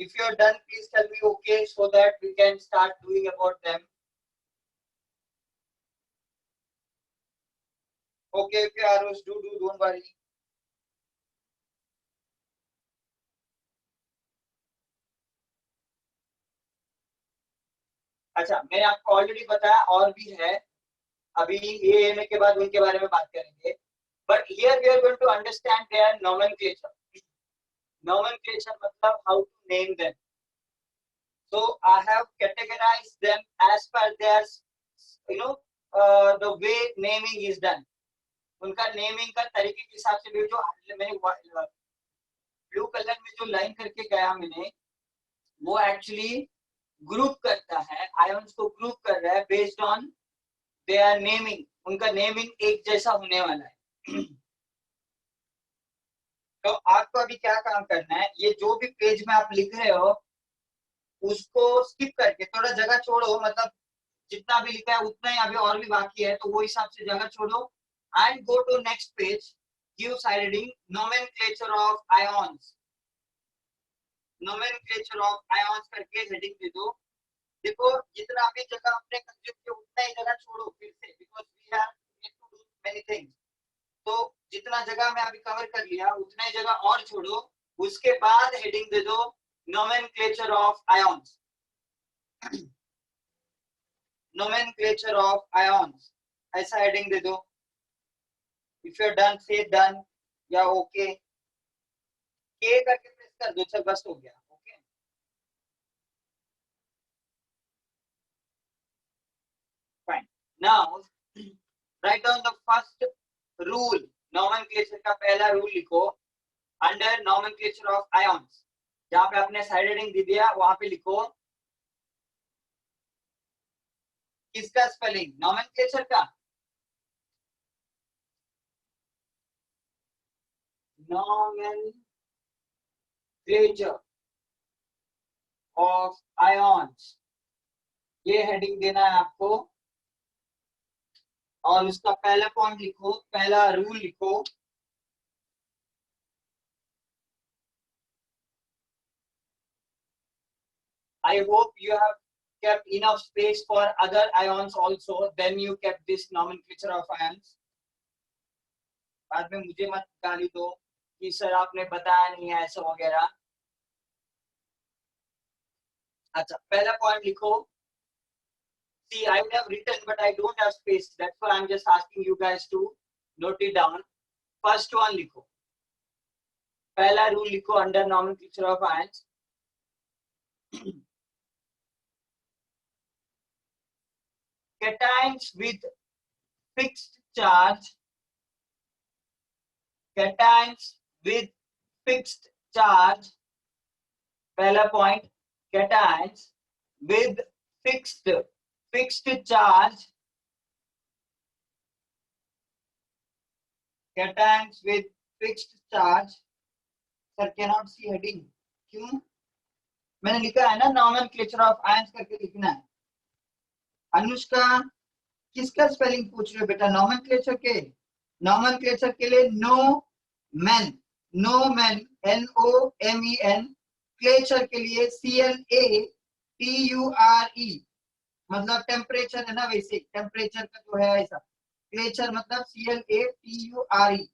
If you are done, please tell me okay, so that we can start doing about them. Okay, Arush, do, don't worry. अच्छा, मैंने आपको ऑलरेडी बताया, और भी है, अभी ये एमए के बाद उनके बारे में बात करेंगे. But here we are going to understand their nomenclature. Nomenclature मतलब how to name them. So I have categorized them as per their, the way naming is done. उनका नेमिंग का तरीके के हिसाब से भी, जो मैंने ब्लू कलर में जो लाइन करके गया मैंने, वो एक्चुअली ग्रुप करता है, आयंस को ग्रुप कर रहा है बेस्ड ऑन देयर नेमिंग. उनका नेमिंग एक जैसा होने वाला है. तो आपको अभी क्या काम करना है, ये जो भी पेज में आप लिख रहे हो उसको स्किप करके थोड़ा जगह छोड़ो, मतलब जितना भी लिखा है उतना ही, अभी और भी बाकी है, तो वो हिसाब से जगह छोड़ो and go to next page. Give side heading nomenclature of ions. Nomenclature of ions करके हेडिंग दे दो. देखो जितना भी जगह आपने कंज्यूम किया उतना ही जगह छोड़ो फिर से, because we have to do many things. तो जितना जगह मैं अभी कवर कर लिया उतना ही जगह और छोड़ो. उसके बाद हेडिंग दे दो nomenclature of ions. Nomenclature of ions ऐसा हेडिंग दे दो. If you're done, say done या okay. K करके प्रेस कर दो, चल बस हो गया. Okay. Fine. Now write down the first rule. Nomenclature का पहला रूल लिखो. Under nomenclature of ions, जहाँ पे आपने साइड हेडिंग दे दिया वहां पे लिखो किसका स्पेलिंग, नोमेनक्लेचर का. nomenclature of ions, ये हेडिंग देना है आपको. और उसका पहला पॉइंट लिखो, पहला रूल लिखो. I hope you have kept enough space for other ions also. Then you kept this nomenclature of ions. बाद में मुझे मत गाली दो कि सर आपने बताया नहीं है ऐसा वगैरह. अच्छा, पहला पॉइंट लिखो. See, I would have written, but I don't have space. That's why I'm just asking you guys to note it down. First one लिखो. पहला रूल लिखो under nomenclature of ions. Cations with fixed charge. Cations with fixed charge. पहला point. Cations with fixed charge. Cations with fixed charge. Sir cannot see heading. क्यों? मैंने लिखा है ना nomenclature of ions करके लिखना है. अनुष्का किसका स्पेलिंग पूछ रहे हो बेटा? nomenclature के. nomenclature के लिए nomen NOMEN. क्लेचर के लिए CLATURE, मतलब टेम्परेचर है ना, वैसे टेम्परेचर का जो है ऐसा. क्लेचर मतलब CLATURE.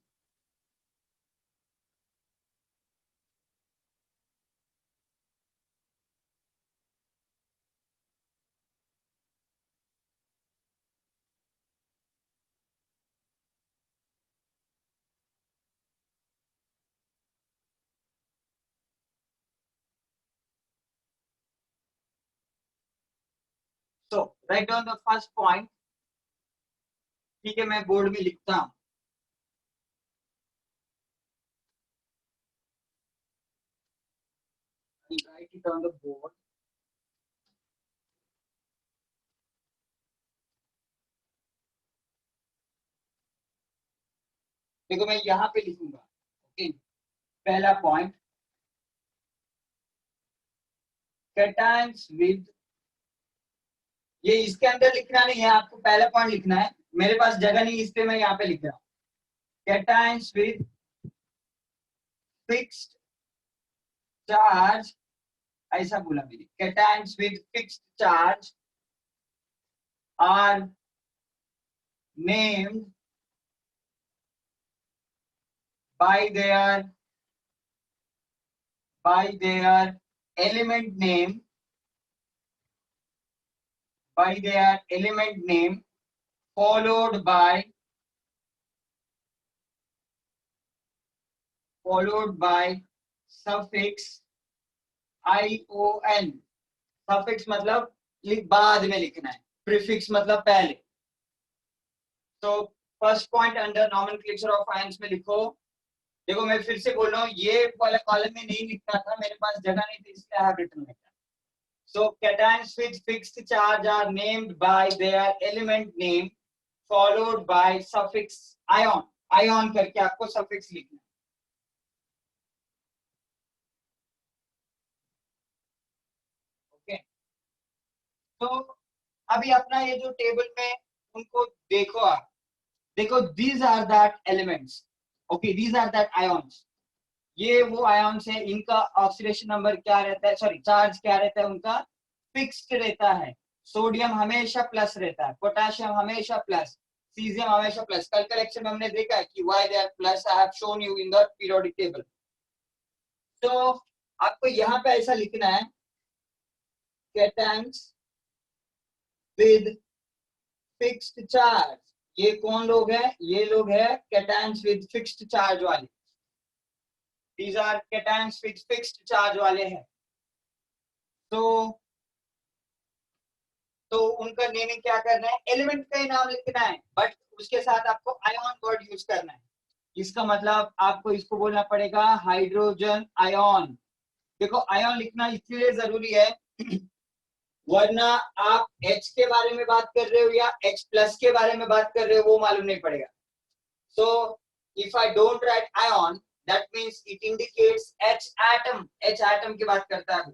So write down the first point. ठीक है, मैं बोर्ड में लिखता हूँ. Write it on the board. देखो मैं यहाँ पे लिखूंगा. ओके, पहला पॉइंट cations with, ये इसके अंदर लिखना नहीं है, आपको पहला पॉइंट लिखना है. मेरे पास जगह नहीं इसलिए मैं यहाँ पे लिख रहा हूँ. cations with fixed charge ऐसा बोला मैंने, cations with fixed charge are named by their element name, by their element name followed by suffix ion. Suffix मतलब बाद में लिखना है, प्रीफिक्स मतलब पहले. तो first point under nomenclature of ions में लिखो. देखो मैं फिर से बोल रहा हूँ, ये वाला कॉलम में नहीं लिखना था, मेरे पास जगह नहीं थी इसलिए I have written like that. So cations with fixed charge are named by their element name followed by suffix ion. Ion करके आपको suffix लिखना है. Okay. तो अभी अपना ये जो टेबल में उनको देखो आप, देखो these are that elements. Okay, these are that ions. ये वो आयन्स है, इनका ऑक्सीडेशन नंबर क्या रहता है, सॉरी चार्ज क्या रहता है, उनका फिक्स्ड रहता है. सोडियम हमेशा प्लस रहता है, पोटेशियम हमेशा प्लस, सीजियम हमेशा प्लस. कल का लेक्चर में हमने देखा कि why they are plus, I have shown you in the periodic table. तो आपको यहाँ पे ऐसा लिखना है, कैटायंस विद फिक्स्ड चार्ज. ये कौन लोग हैं, ये लोग है कैटायंस विद फिक्स्ड चार्ज वाले. These are cations with fixed charge वाले हैं. तो उनका नेमिंग क्या करना है, एलिमेंट का ही नाम लिखना है, बट उसके साथ आपको आयन वर्ड यूज करना है. इसका मतलब आपको इसको बोलना पड़ेगा हाइड्रोजन आयन. देखो आयन लिखना इसलिए जरूरी है वरना आप H के बारे में बात कर रहे हो या H प्लस के बारे में बात कर रहे हो वो मालूम नहीं पड़ेगा. So if I don't write ion that means it indicates H atom की बात करता है.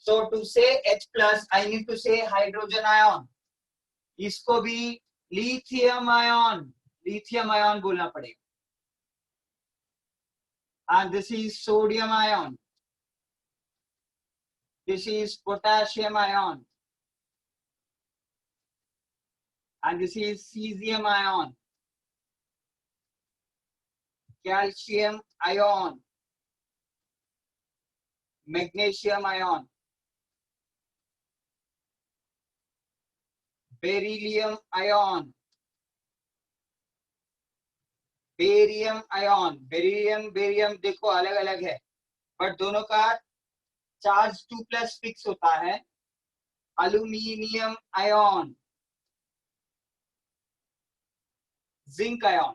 So to say H plus, I need to say hydrogen ion. इसको भी lithium ion बोलना पड़ेगा. And this is sodium ion. This is potassium ion. And this is cesium ion. Calcium ion. Magnesium ion. Beryllium ion. Barium ion. Barium देखो अलग अलग है, but दोनों का चार्ज 2+ फिक्स होता है. Aluminium ion, zinc ion.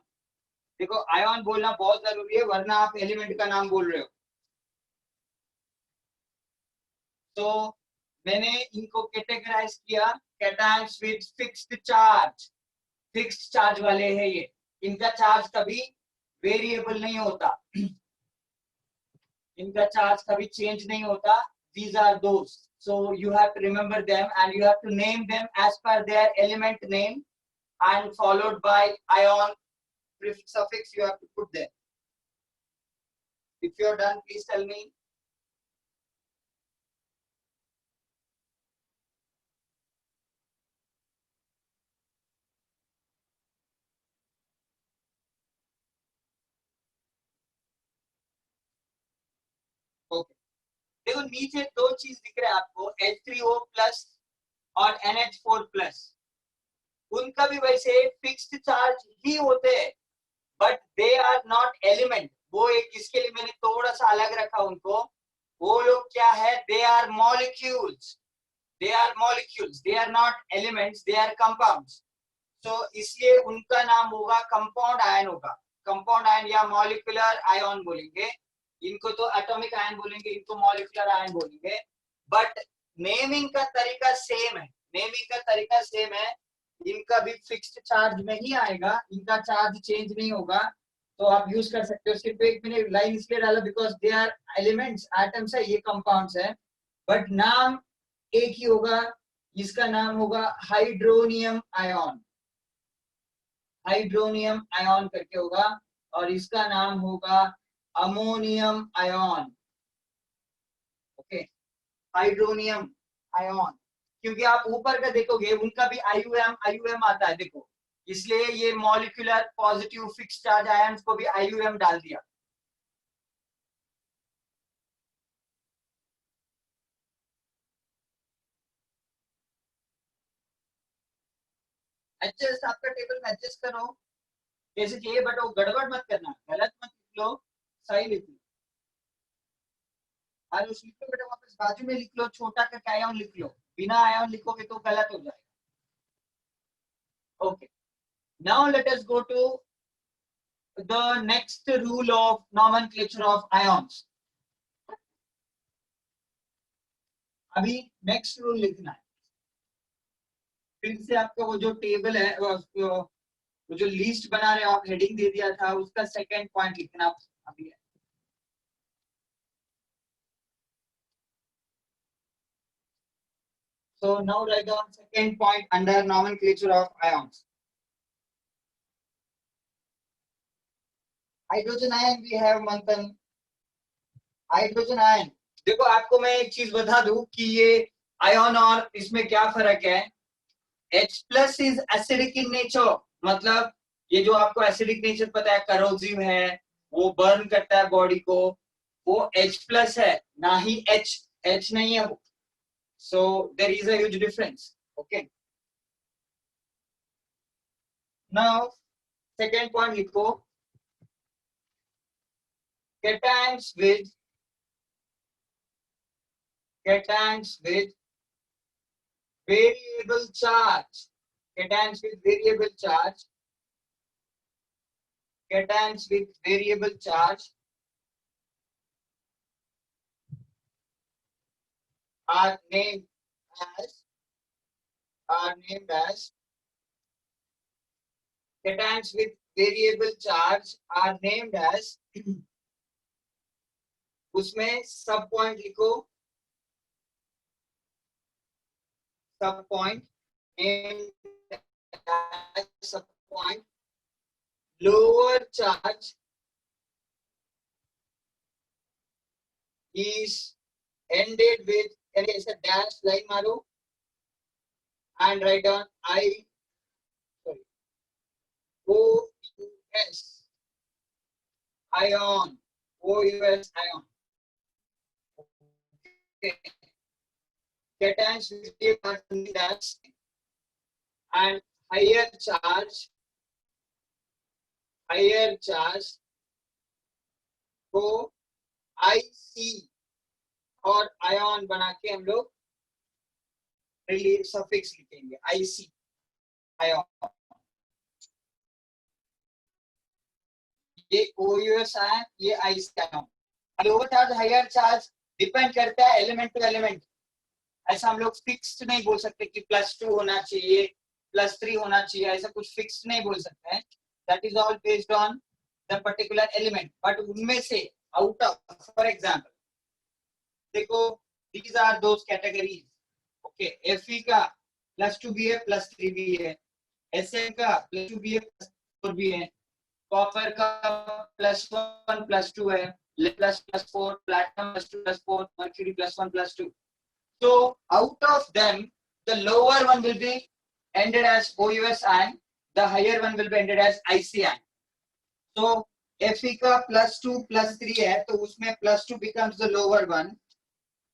देखो आयन बोलना बहुत जरूरी है वरना आप एलिमेंट का नाम बोल रहे हो. तो मैंने इनको कैटेगराइज किया, cations with fixed charge. Fixed charge वाले हैं ये, इनका चार्ज कभी वेरिएबल नहीं होता, इनका चार्ज कभी चेंज नहीं होता. These are those. So you have to remember them and you have to name them as per their element name and followed by ion suffix you have to put there. If you are done, please tell me. Okay. देखो नीचे दो चीज दिख रहे हैं आपको, H3O plus और NH4 plus. उनका भी वैसे फिक्स्ड चार्ज ही होते हैं but they are not element. वो एक इसके लिए मैंने थोड़ा सा अलग रखा उनको. वो लोग क्या है, they are molecules. They are not elements, they are compounds. तो इसलिए उनका नाम होगा कंपाउंड आयन होगा. कंपाउंड आयन या मॉलिक्यूलर आयन बोलेंगे. इनको तो एटॉमिक आयन बोलेंगे, इनको मॉलिक्यूलर आयन बोलेंगे. बट नेमिंग का तरीका सेम है. इनका भी फिक्स्ड चार्ज में ही आएगा, इनका चार्ज चेंज नहीं होगा. तो आप यूज कर सकते हो. सिर्फ एक मैंने लाइन इसलिए डाला because they are elements, atoms है, ये कंपाउंड्स है, बट नाम एक ही होगा. इसका नाम होगा हाइड्रोनियम आयन. हाइड्रोनियम आयन करके होगा. और इसका नाम होगा ammonium ion. Okay. Hydronium ion, क्योंकि आप ऊपर का देखोगे उनका भी आईयूएम आईयूएम आता है, देखो इसलिए ये molecular positive fix charge ions को भी आईयूएम डाल दिया। एडजस्ट आपका टेबल में एडजस्ट करो जैसे चाहिए, बट वो गड़बड़ मत करना, गलत मत लिख लो, सही लिख लो। और उस लिख लो बेटा, वापस बाजू में लिख लो, छोटा करके आयन लिख लो, बिना आयन लिखोगे तो गलत हो जाएगा। Okay, now let us go to the next rule of nomenclature of ions. अभी नेक्स्ट रूल लिखना है, फिर से आपका वो जो टेबल है वो जो लिस्ट बना रहे हो आप, हेडिंग दे दिया था, उसका सेकंड पॉइंट लिखना अभी है। So now write down second point under nomenclature of ions. Hydrogen ion we have Manthan. Hydrogen ion, देखो आपको मैं एक चीज बता दूं कि ये आयन और इसमें क्या फर्क है। H plus is acidic in nature, मतलब ये जो आपको एसिडिक नेचर पता है, करोसिव है, वो बर्न करता है बॉडी को, वो H प्लस है, ना ही H नहीं है वो। So there is a huge difference. Okay, now second point लिखो, cations with variable charge, cations with variable charge, cations with variable charge are named as cations with variable charge are named as उसमें सब point लिखो, सब point named as सब point lower charge is ended with ऐसे dash line मारो and write down OUS ion, OUS ion. Okay. Cations with dash and higher charge को IC और ion बना के हम लोग सफिक्स लिखेंगे, IC आयन। ये OUS आयन, ये IC ion. Lower charge higher charge depend करता है एलिमेंट टू एलिमेंट, ऐसा हम लोग फिक्स्ड नहीं बोल सकते कि +2 होना चाहिए, +3 होना चाहिए, ऐसा कुछ फिक्स्ड नहीं बोल सकते हैं। That is all based on the particular element, but उनमें से आउट ऑफ, फॉर एग्जांपल देखो, these are those categories. Okay, Fe का +2 भी है, +3 भी है, Sm का +2 भी है, +4 भी है, कॉपर का +1 +2 है, lead +4, platinum +2 +4, mercury +1 +2. So out of them, the lower one will be ended as OUS ion, the higher one will be ended as IC ion. So Fe का +2 +3 है, तो उसमें +2 becomes the lower one.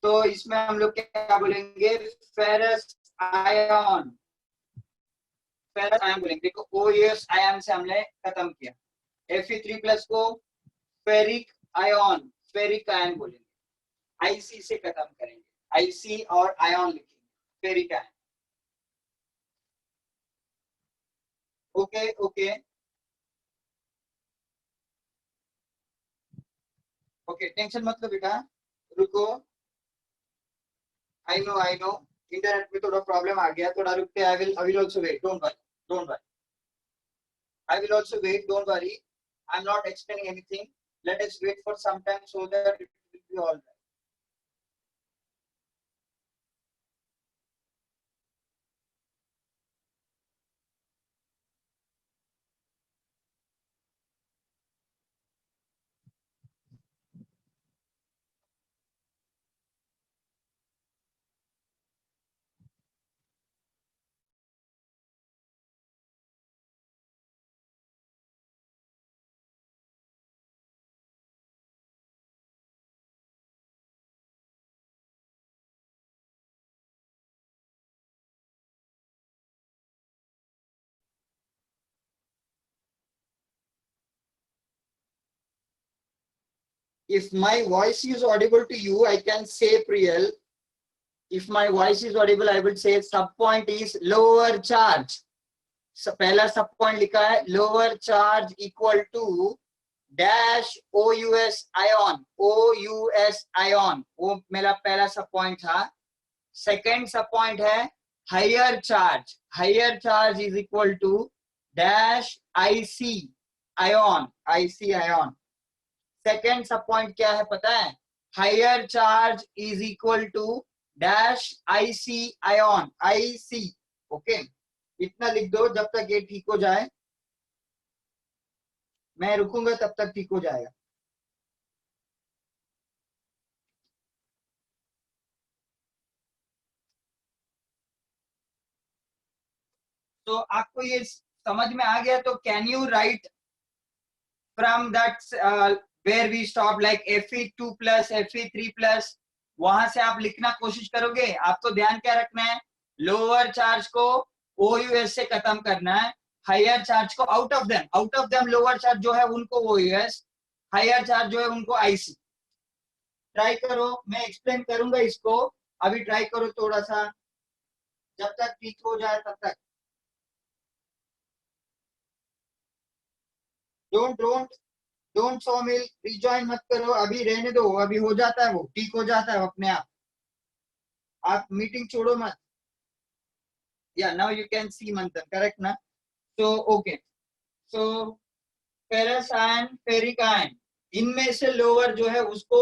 तो इसमें हम लोग क्या बोलेंगे, फेरस आयन, फेरस आयन बोलेंगे। देखो OUS आयन से हमने खत्म किया, Fe3+ को फेरिक आयन, फेरिक आयन बोलेंगे। IC से खत्म करेंगे, IC और आयन लिखेंगे, ferric ion. Okay okay okay, tension मत लो बेटा, रुको। आई नो इंटरनेट में थोड़ा प्रॉब्लम आ गया, थोड़ा रुकते। I will also wait, don't worry, I will also wait, don't worry. I'm not explaining anything. Let us wait for some time so that it will be all right. if my voice is audible to you, I can say Priyal. If my voice is audible, I will say sub point is lower charge. So पहला सब point लिखा है lower charge equal to dash OUS ion, OUS ion, वो मेरा पहला सब point था. Second sub point है higher charge is equal to dash IC ion, IC ion. Second sub point क्या है पता है? Higher charge is equal to dash IC ion, IC. Okay, इतना लिख दो जब तक ये ठीक हो जाए. मैं रुकूंगा तब तक ठीक हो जाएगा. तो आपको ये समझ में आ गया? तो can you write from that where we stop like Fe2 plus Fe3 plus, वहां से आप लिखना कोशिश करोगे? आपको ध्यान क्या रखना है? लोअर चार्ज को OUS से खत्म करना है, हायर चार्ज को out of them lower charge जो है उनको OUS, हायर चार्ज जो है उनको IC. ट्राई करो, मैं एक्सप्लेन करूंगा इसको, अभी ट्राई करो थोड़ा सा, जब तक ठीक हो जाए तब तक. डोंट सौमिल रिजॉइन मत करो, अभी रहने दो, अभी हो जाता है, वो ठीक हो जाता है अपने आप मीटिंग छोड़ो मत. या नाउ यू कैन सी मंथन, करेक्ट ना? सो ओके, सो फेरस आयन, फेरिक आयन, इनमें से लोअर जो है उसको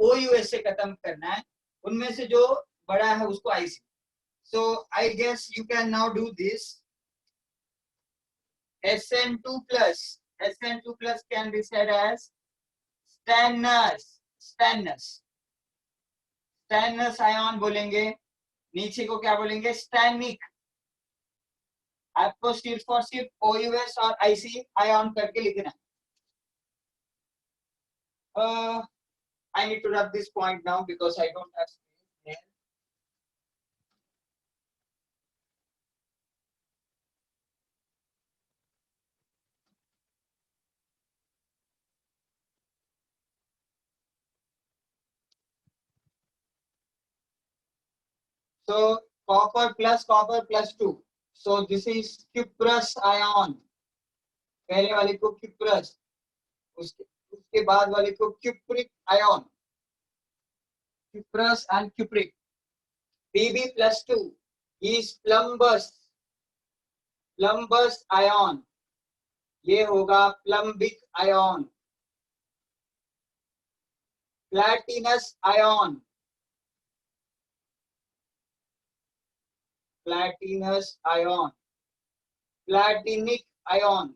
OUS से खत्म करना है, उनमें से जो बड़ा है उसको IC. So I guess you can now do this. SN2 plus can be said as stannous ion बोलेंगे. नीचे को क्या बोलेंगे? स्टैनिक. आपको सिर्फ OUS और IC आयन करके लिखना. I need to rub this point now because I don't have space here. So copper plus 2. So this is cuprous ion. पहले वाले को cuprous, उसके बाद वाले को cupric ion. Cuprous and cupric. Pb plus 2 is plumbous ion. ये होगा plumbic ion. Platinous ion. Platinic ion.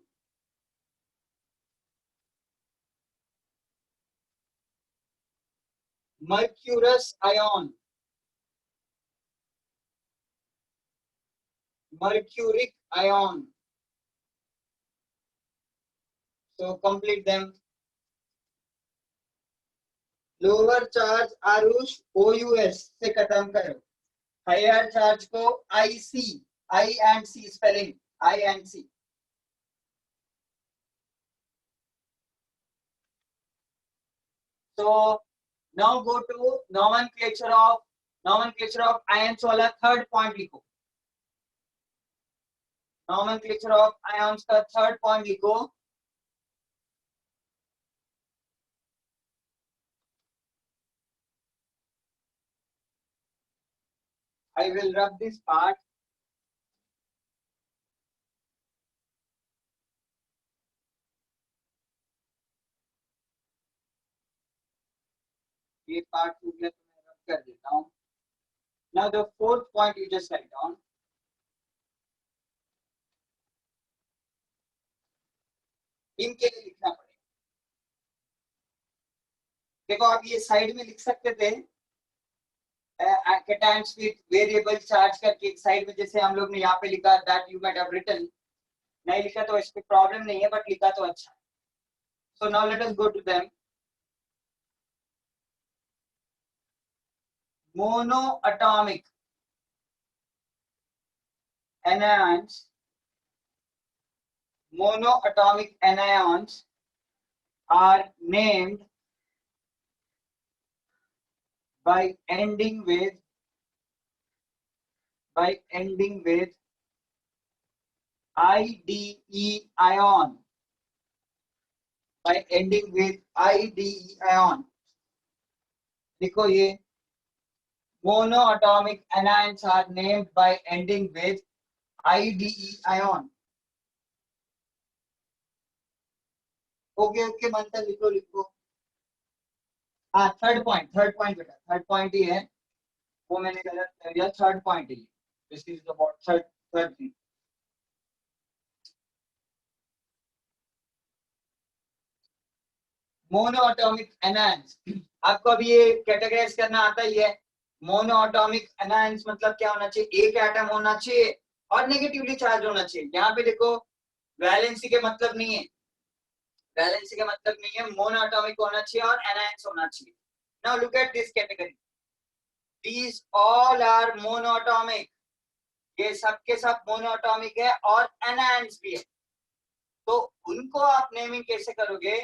Mercurous ion. Mercuric ion. So complete them. Lower charge Aarush OUS से खत्म करो, हायर चार्ज को IC, I and C spelling, I and C. So now go to nomenclature of ions वाला third point लिखो. nomenclature of ions का third point लिखो. I will rub this part. ये part टूट गया तो मैं रब कर देता हूँ. Now the fourth point you just write down. इनके लिए लिखना पड़ेगा. देखो आप ये साइड में लिख सकते थे cations with variable charge करके एक साइड में, जैसे हम लोग ने यहाँ पे लिखा that you might have written. नहीं लिखा तो इस पे प्रॉब्लम नहीं है, बट लिखा तो अच्छा. So now let us go to them. Monoatomic anions are named by ending with IDE ion, by ending with IDE ion. देखो ये monoatomic anions are named by ending with IDE ion. Okay मंथन लिखो. हाँ third point बेटा, third point ही है, वो मैंने गलत कर दिया, third point he. This is about third thing. Monoatomic anions, आपको अभी ये कैटेगराइज करना आता ही है. मोनोएटॉमिक एनायंस मतलब क्या होना चाहिए? एक एटम होना चाहिए और नेगेटिवली चार्ज होना चाहिए. यहाँ पे देखो वैलेंसी के मतलब नहीं है, वैलेंसी का मतलब नहीं है, मोनोएटॉमिक होना चाहिए और एनायंस होना चाहिए. Now look at this category, these all are monoatomic, ये सब के सब मोनोएटॉमिक है और एनायंस भी है. तो उनको आप नेमिंग कैसे करोगे?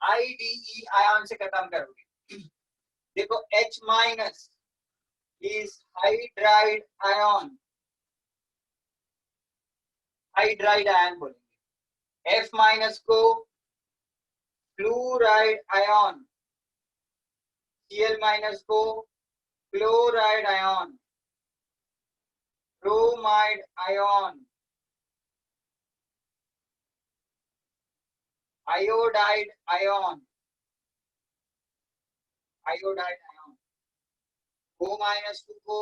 आईडीई आयन से खत्म करोगे. देखो H minus is hydride ion, hydride ion बोलेंगे. F माइनस को फ्लूराइड आयन, Cl माइनस को chloride ion, bromide ion, iodide ion, iodide ion. O minus को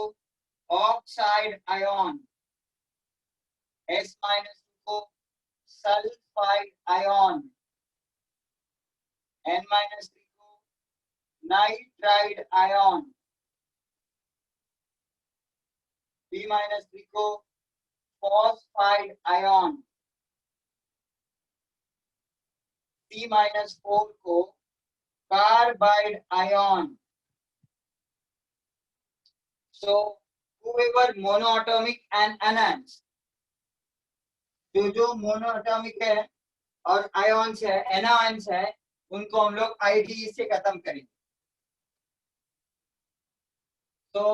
ऑक्साइड आयन, S माइनस को सल्फाइड आयन, N माइनस को nitride ion, B minus को phosphide ion, C minus को carbide ion. So whoever monoatomic and anions, जो monoatomic है और ions है, anions है, उनको हम लोग आईडीई से खत्म करेंगे. तो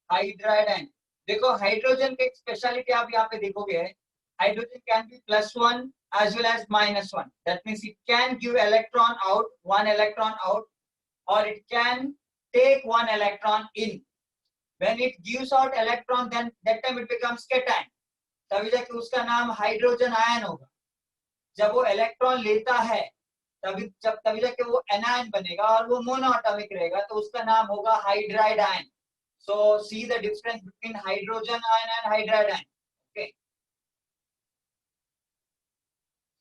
हाइड्राइड आयन, देखो हाइड्रोजन की स्पेशलिटी आप यहाँ पे देखोगे, hydrogen can be +1 as well as -1. That means it can give electron out, one electron out, or it can take one electron in. When it gives out electron, then that time it becomes cation. तभी जाके उसका नाम hydrogen ion होगा. जब वो electron लेता है तभी जाके वो एनायन बनेगा और वो मोनोएटॉमिक रहेगा, तो उसका नाम होगा hydride ion. So see the difference between hydrogen ion and hydride ion. Okay.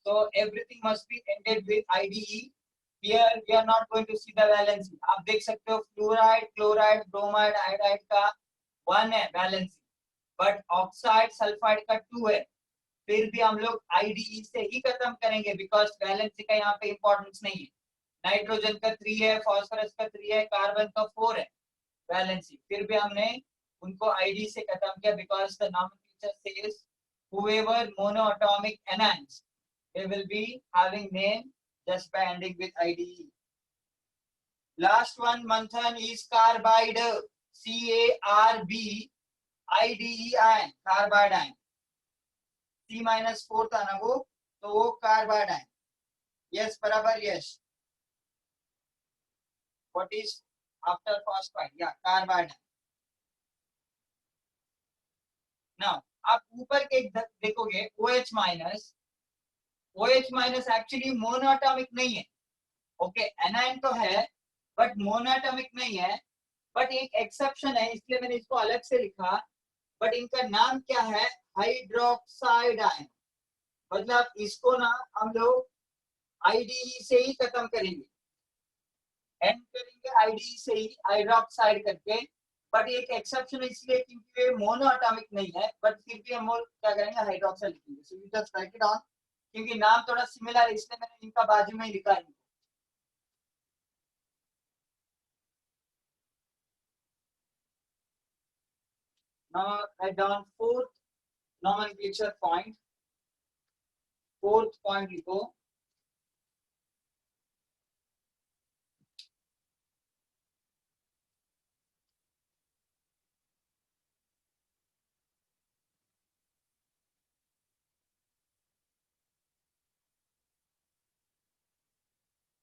So everything must be ended with IDE. Here we are not going to see the valency. आप देख सकते हो फ्लोराइड, क्लोराइड, ब्रोमाइड, आयोडाइड का 1 है valency, but oxide sulphide का 2 है. फिर भी हम लोग आईडीई से ही खत्म करेंगे बिकॉज वैलेंसी का यहाँ पे इंपॉर्टेंस नहीं है. नाइट्रोजन का 3 है, फॉस्फोरस का 3 है, कार्बन का 4 है वैलेंसी. फिर भी हमने उनको आईडी से खत्म किया because the nomenclature says whoever monoatomic anions, they will be having name just by ending with IDE. Last one Manthan is carbide, CARB IDE ion, carbide ion. C-4 था ना वो, तो वो कार्बाइड आयन. यस बराबर, yes. What is after phosphide? या carbide ion. Now आप ऊपर के देखोगे OH minus, OH minus actually monoatomic नहीं है. ओके एनायन तो है बट मोनोएटॉमिक नहीं है. बट एक एक्सेप्शन है, इसलिए मैंने इसको अलग से लिखा. बट इनका नाम क्या है? Hydroxide ion. मतलब इसको ना हम लोग आईडीई से ही खत्म करेंगे, एंड करेंगे आईडीई से ही हाइड्रोक्साइड करके. बट एक एक्सेप्शन इसलिए क्योंकि ये मोनोएटॉमिक नहीं है, बट फिर भी हम क्या करेंगे? हाइड्रोक्साइड लिखेंगे. So you just right it down, क्योंकि नाम थोड़ा सिमिलर है इसलिए मैंने इनका बाजू में ही लिखा है. Now write down fourth nomenclature point. Fourth point लिखो.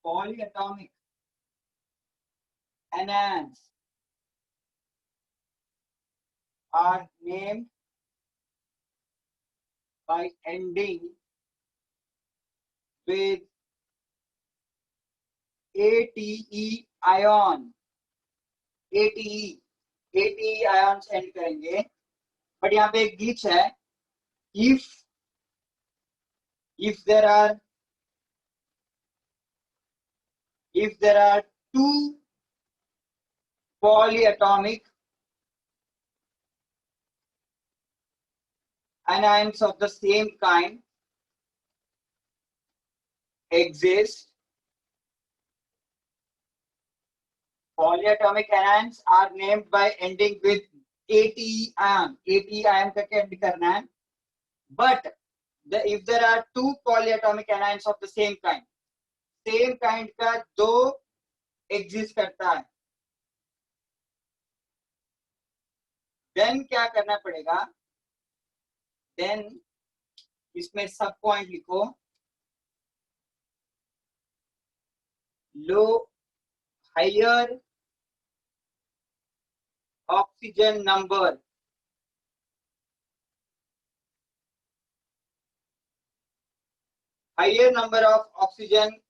polyatomic anions are named by ending with ATE ion. ATE ion send करेंगे, बट यहाँ पे एक glitch है. if there are two polyatomic anions of the same kind exist, polyatomic anions are named by ending with ATE ion. ATE ion करके end करना है. But if there are two polyatomic anions of the same kind का दो exist करता है, then क्या करना पड़ेगा? Then इसमें सब पॉइंट लिखो. लो higher oxygen number of oxygen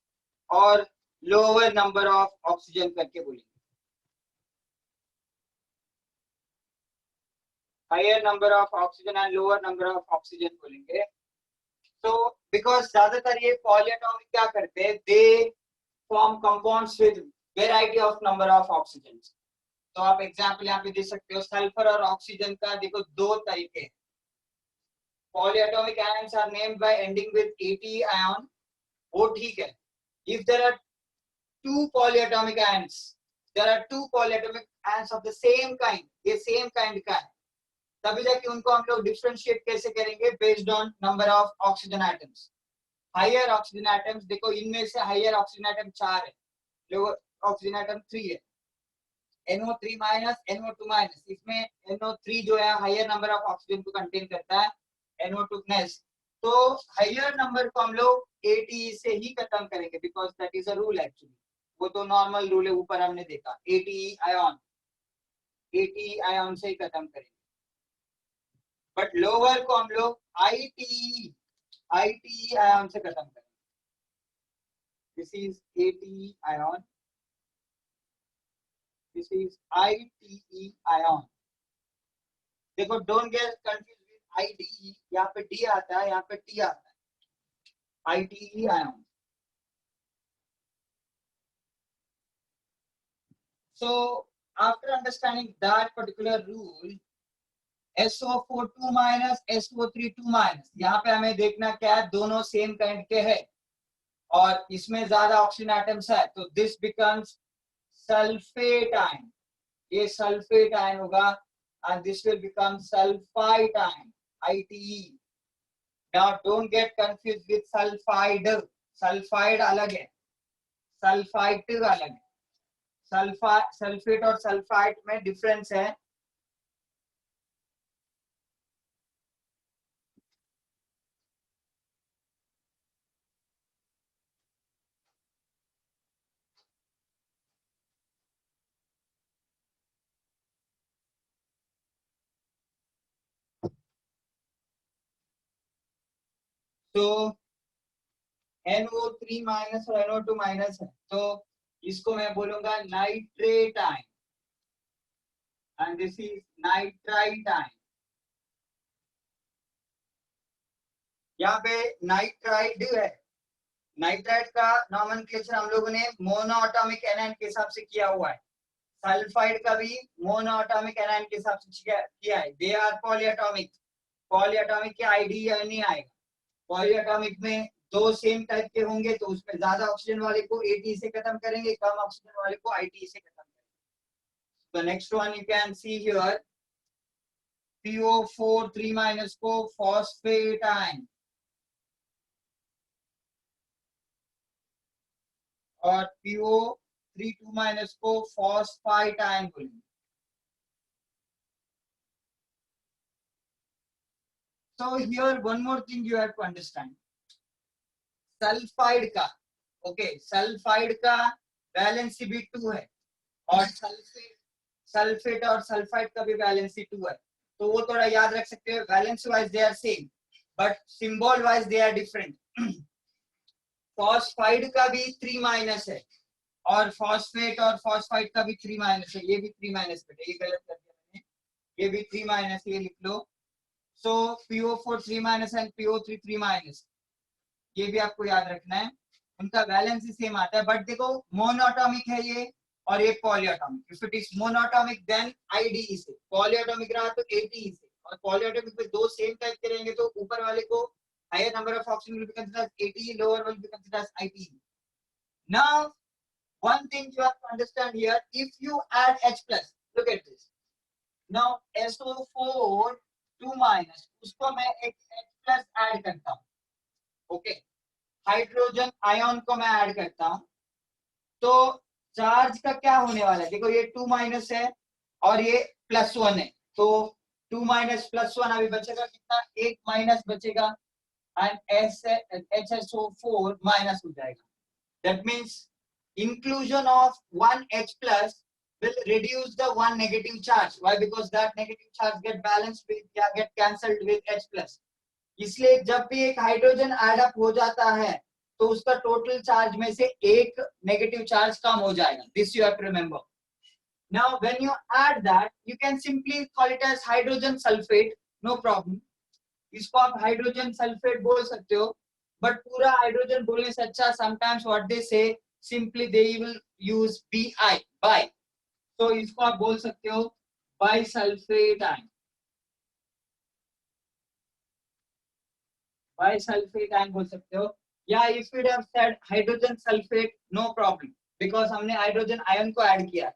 और lower number of oxygen करके बोलेंगे. higher number of oxygen and lower number of oxygen बोलेंगे. So because ज्यादातर ये polyatomic क्या करते हैं, they form compounds with variety of number of oxygens. तो आप एग्जाम्पल यहाँ पे दे सकते हो. सल्फर और ऑक्सीजन का देखो दो तरीके. polyatomic ions are named by ending with ATE ion, वो ठीक है. If there are two polyatomic ions of the same kind, ये same kind का है, तभी जाके उनको हम लोग डिफरेंशिएट कैसे करेंगे? Based on number of oxygen atoms. Higher oxygen atoms देखो, इनमें से हायर ऑक्सीजन एटम 4 है, लोअर ऑक्सीजन एटम 3 है. NO3 माइनस NO2 माइनस, इसमें NO3 जो है हायर नंबर ऑफ ऑक्सीजन को कंटेन करता है, NO2 नेस. तो हायर नंबर को हम लोग ATE से ही खत्म करेंगे, because that is a rule actually. वो तो नॉर्मल रूल है, ऊपर हमने देखा. ATE आयन से ही खत्म करेंगे. बट लोअर को हम लोग ITE आयन से खत्म करेंगे. This is ATE ion, this is ITE ion. देखो don't get confuse with ITE. यहाँ पे D आता है, यहाँ पे T आता है. ITE ion. So after understanding that particular rule, SO4 2 minus SO3 2 minus, यहाँ पे हमें देखना क्या है, दोनों सेम काइंड के हैं और इसमें ज्यादा ऑक्सीजन एटम्स है, तो दिस बिकम्स सल्फेट आयन. ये सल्फेट आयन होगा and this will become sulfite ion, ITE. Now don't get confused with sulfide. Sulfide अलग है, सल्फाइट अलग है. सल्फेट और सल्फाइट में डिफरेंस है. तो NO3 माइनस और NO2 माइनस है, तो इसको मैं बोलूंगा nitrate ion and this is nitrite ion. यहाँ पे नाइट्राइड है. नाइट्राइड का नॉमेनक्लेचर हम लोगों ने मोनोएटॉमिक एनायन के हिसाब से किया हुआ है. सल्फाइड का भी मोनोएटॉमिक एनायन के हिसाब से किया है. They are polyatomic. पॉलीएटॉमिक के आईडी नहीं आएगा. पॉलीएटॉमिक में दो सेम टाइप के होंगे, तो उसमें ज्यादा ऑक्सीजन वाले को ATE से खत्म करेंगे, कम ऑक्सीजन वाले को ITE से खत्म करेंगे. तो next one you can see here, PO4 3 minus को फॉस्फेट आयन और PO3 2 माइनस को फॉस्फाइट आयन बोलेंगे. So here one more thing you have to understand. Sulphide का ओके, सल्फाइड का वैलेंसी भी 2 है और सल्फेट और सल्फाइड का भी वैलेंसी 2 है, तो वो थोड़ा याद रख सकते हो। Valency wise they are same but symbol wise they are different. Phosphide का भी 3 माइनस है और फॉस्फेट और फॉस्फाइड का भी 3 माइनस है, ये भी 3 माइनस बेटा, ये गलत कर दिया मैंने, ये भी 3 माइनस, ये लिख लो। सो PO4 3 minus and PO3 3 minus, ये भी आपको याद रखना है। उनका वैलेंसी सेम आता है बट देखो मोनोटॉमिक है ये और ये polyatomic. If it is monoatomic then IDE से, पॉलीएटॉमिक रहा तो ATE से, और पॉलीएटॉमिक में दो सेम टाइप के रहेंगे तो ऊपर वाले को higher number of oxygen will be considered as ATE, lower will be considered as ITE। Now one thing you have to understand here, if you add H plus, look at this, now SO4 2 minus, उसको मैं एक H plus add करता हूँ, okay, hydrogen ion को मैं add करता हूं, तो चार्ज का क्या होने वाला है, देखो ये 2 माइनस है और ये +1 है, तो 2 माइनस +1 अभी बचेगा कितना, 1 माइनस बचेगा एंड HSO4 माइनस हो जाएगा। That means inclusion of one H plus will reduce the one negative charge. Why? Because that negative charge get balanced with या get cancelled with H plus. इसलिए जब भी एक हाइड्रोजन एड अप हो जाता है तो उसका टोटल चार्ज में से एक नेगेटिव चार्ज कम हो जाएगा। This you have to remember. Now when you add that you can simply call it as hydrogen sulphate, no problem. इसको आप हाइड्रोजन सल्फेट बोल सकते हो बट पूरा हाइड्रोजन बोलने से अच्छा sometimes what they say simply they will use BI, bi, तो इसको आप बोल सकते हो bisulphate ion, bisulphate ion बोल सकते हो, या if you have said hydrogen sulphate no problem because हमने हाइड्रोजन आयन को ऐड किया।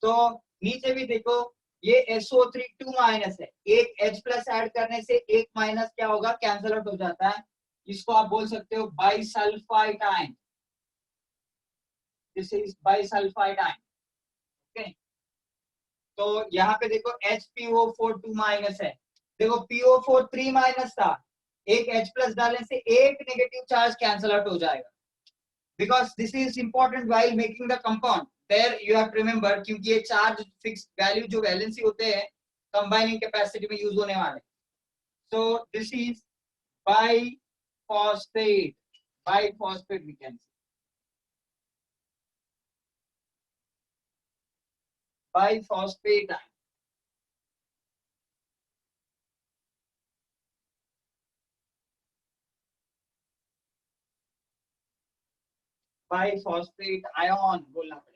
तो नीचे भी देखो ये SO3 2 माइनस है, एक H प्लस ऐड करने से एक माइनस क्या होगा, कैंसल आउट हो जाता है, इसको आप बोल सकते हो bisulphide ion, this is bisulphide ion, okay. तो यहाँ पे देखो HPO4 2 माइनस है, देखो PO4 3 माइनस था, एक H प्लस डालने से एक नेगेटिव चार्ज कैंसल आउट हो जाएगा, because this is important while making the compound, there you have to remember, क्योंकि ये चार्ज फिक्स वैल्यू जो वैलेंसी होते हैं कंबाइनिंग कैपेसिटी में यूज होने वाले। So this is biphosphate, biphosphate we can say biphosphate. Biphosphate ion बोलना पड़ेगा।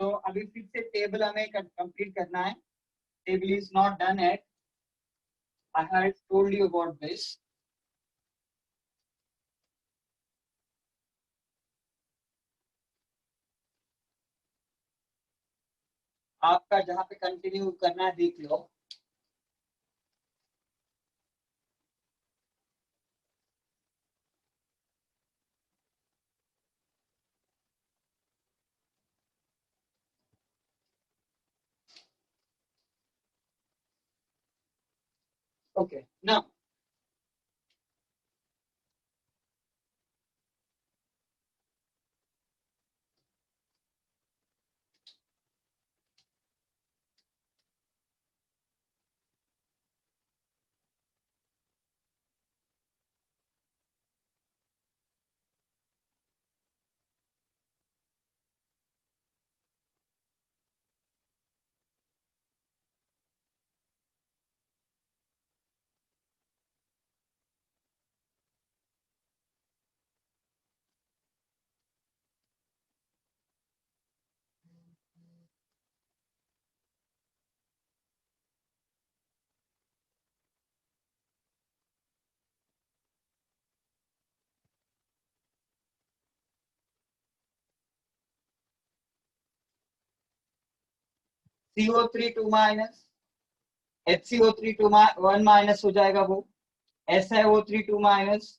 तो अभी फिर से टेबल हमें कंप्लीट करना है, table is not done yet, I had told you about this. आपका जहाँ पे कंटिन्यू करना है देख लो। Okay now CO3 2 minus, HCO3 2 1 minus हो जाएगा वो, SiO3 2 minus,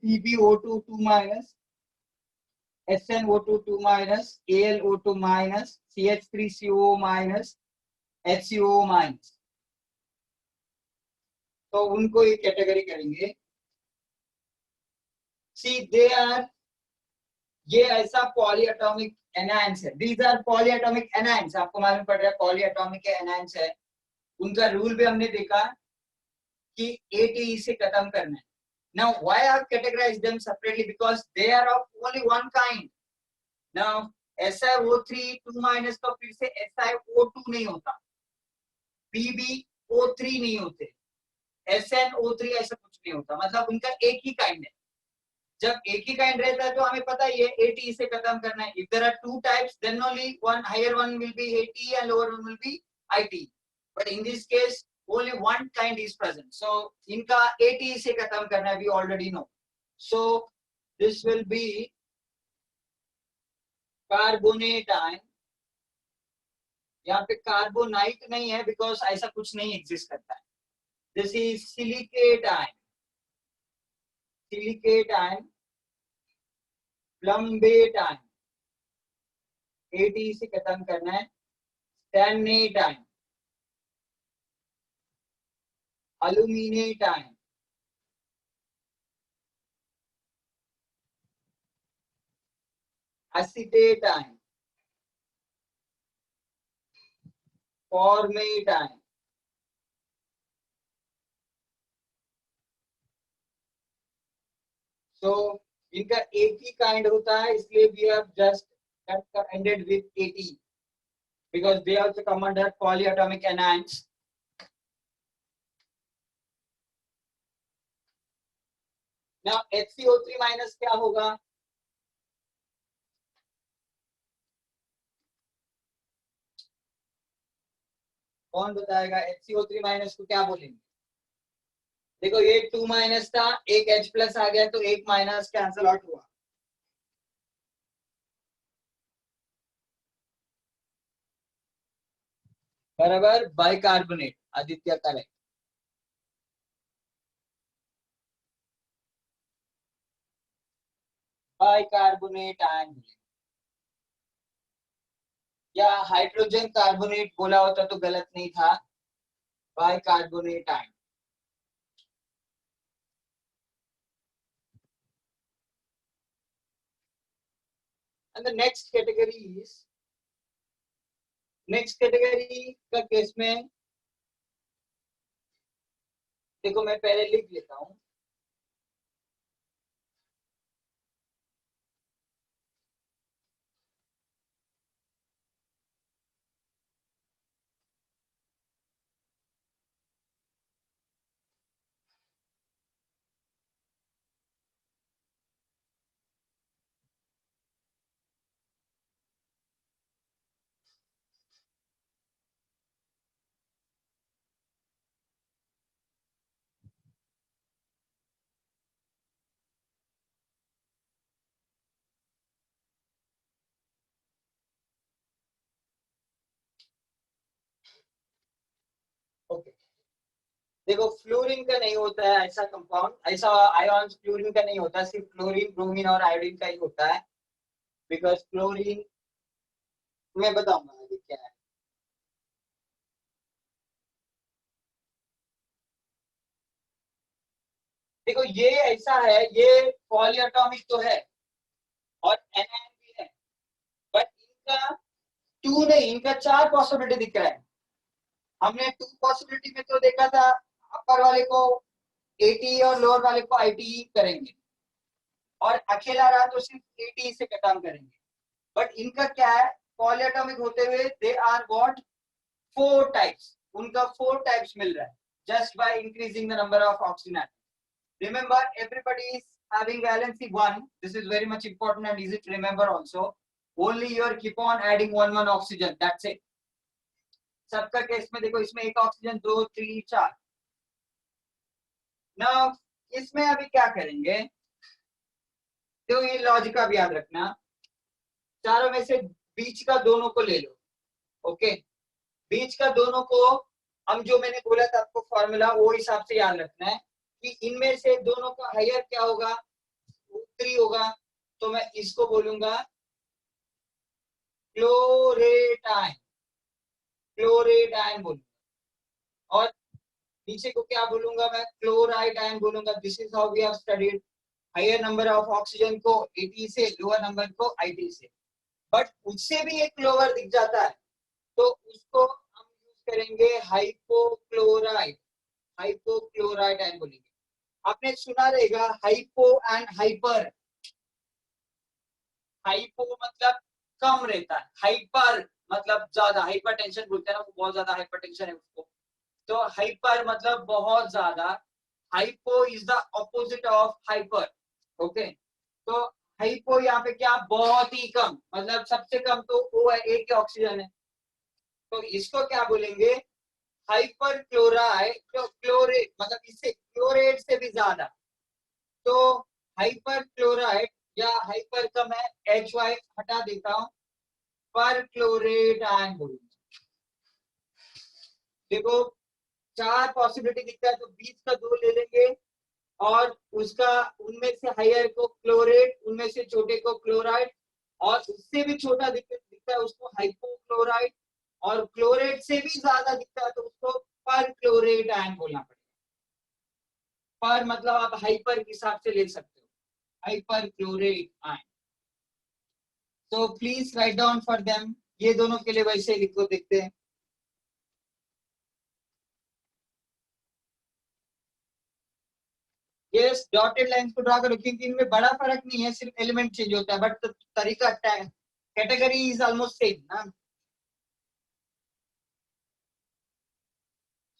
PbO2 2 minus, SnO2 2 minus, AlO2 minus, CH3CO minus, HCO minus. तो उनको ये कैटेगरी करेंगे। सी दे आर, ये ऐसा पॉलीएटॉमिक एनायंस है, दीज आर पॉलीएटॉमिक एनायंस, आपको मालूम पड़ रहा है पॉलीएटॉमिक एनायंस है। उनका रूल भी हमने देखा कि ATE से खत्म करना है। Now why I have categorized them separately? Because they are of only one kind. Now SiO3 2 minus तो फिर से SiO2 नहीं होता, PbO3 नहीं होते, SnO3 ऐसा कुछ नहीं होता, मतलब उनका एक ही काइंड है। जब एक ही काइंड रहता है तो हमें पता ही है ATE से खत्म करना है। If there are two types, then only one higher one will be ATE and lower one will be ITE. But in this case, only one kind is present. So इनका ATE से खत्म करना है, we already know. So this will be carbonate ion. यहाँ पे carbonite नहीं है because ऐसा कुछ नहीं एग्जिस्ट करता है. This is silicate ion. Silicate ion, plumbate ion, ATE से खत्म करना है, stannate ion, aluminate ion, acetate ion, formate ion. So इनका एक ही काइंड होता है, इसलिए we have just ended with ATE because they also come under polyatomic anions. Now HCO3 minus क्या होगा? कौन बताएगा HCO3 माइनस को क्या बोलेंगे? देखो ये 2 माइनस था, एक H प्लस आ गया तो एक माइनस कैंसल आउट हुआ। बराबर bicarbonate, Aditya correct. Bicarbonate ion या हाइड्रोजन कार्बोनेट बोला होता तो गलत नहीं था, bicarbonate ion. And the next category is, next category का केस में देखो मैं पहले लिख लेता हूं। ओके देखो फ्लोरीन का नहीं होता है ऐसा कंपाउंड, ऐसा आयन फ्लोरीन का नहीं होता, सिर्फ क्लोरीन, ब्रोमीन और आयोडीन का ही होता है। बिकॉज क्लोरीन मैं बताऊंगा आगे क्या है। देखो ये ऐसा है, ये पॉलीएटॉमिक तो है और एनायन भी है, बट इनका टू नहीं, इनका चार पॉसिबिलिटी दिख रहा है। हमने टू पॉसिबिलिटी में तो देखा था अपर वाले को ATE और लोअर वाले को ITE करेंगे और अकेला रहा तो सिर्फ ATE से खत्म करेंगे। बट इनका क्या है, पॉलीएटॉमिक होते हुए they are what, four types, उनका फोर टाइप्स मिल रहा है just by increasing the number of oxygen atoms. Remember, everybody is having valency 1. This is very much important and easy to remember also. Only you keep on adding one oxygen. That's it. सबका case में देखो इसमें एक oxygen, 2 3 4। Now इसमें अभी क्या करेंगे, तो ये लॉजिक का भी याद रखना। चारों में से बीच का दोनों को ले लो, ओके। बीच का दोनों को हम जो मैंने बोला था आपको फॉर्मूला वो हिसाब से याद रखना है कि इनमें से दोनों का हायर क्या होगा, उत्तरी होगा, तो मैं इसको बोलूंगा क्लोरेटाइन, क्लोरेट आयन बोलूंगा। और नीचे को क्या बोलूंगा मैं, क्लोराइड आयन बोलूंगा। This is how we have studied higher number of oxygen को एटी से, लोअर नंबर को आईटी से। बट उससे भी एक लोअर दिख जाता है तो उसको हम यूज करेंगे हाइपोक्लोराइड, हाइपोक्लोराइड आयन बोलेंगे। आपने सुना रहेगा हाइपो एंड हाइपर। हाइपो मतलब कम रहता है, हाइपर मतलब ज्यादा, हाइपर टेंशन बोलते हैं ना, वो बहुत ज्यादा हाइपर टेंशन है उसको। तो हाइपर मतलब बहुत ज्यादा, hypo is the opposite of hyper, okay. तो हाइपो यहाँ पे क्या, बहुत ही कम, मतलब सबसे कम तो ओ है, एक ही ऑक्सीजन है, तो इसको क्या बोलेंगे, हाइपर क्लोराइड। तो क्लोरेट मतलब इससे क्लोरेट से भी ज्यादा, तो हाइपर क्लोराइड या हाइपर का मैं एच वाई हटा देता हूं, पर क्लोरेट आयन बोलूंगा। देखो चार पॉसिबिलिटी दिखता है, तो बीच का दो ले लेंगे और उसका उनमें से हायर को क्लोरेट, उनमें से छोटे को क्लोराइड, और उससे भी छोटा दिखता है उसको हाइपोक्लोराइड, और क्लोरेट से भी ज्यादा दिखता है तो उसको पर क्लोरेट आयन बोलना पड़ेगा। पर मतलब आप हाइपर के हिसाब से ले सकते हो, हाइपर क्लोरेट आयन। तो please write down for them, ये दोनों के लिए वैसे लिखो, देखते हैं। यस, डॉटेड लाइंस को ड्रा करो, क्योंकि इनमें बड़ा फर्क नहीं है, सिर्फ एलिमेंट चेंज होता है, बट तरीका कैटेगरी इज ऑलमोस्ट सेम ना।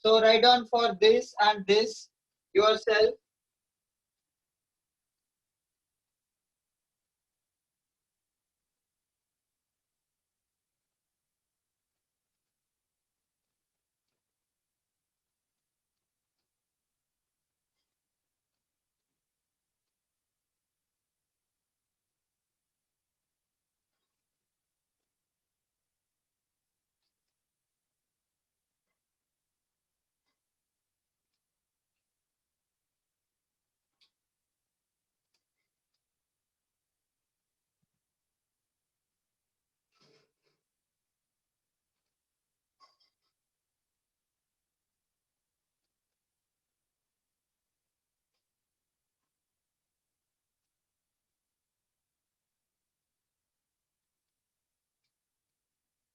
So write down for this and this yourself.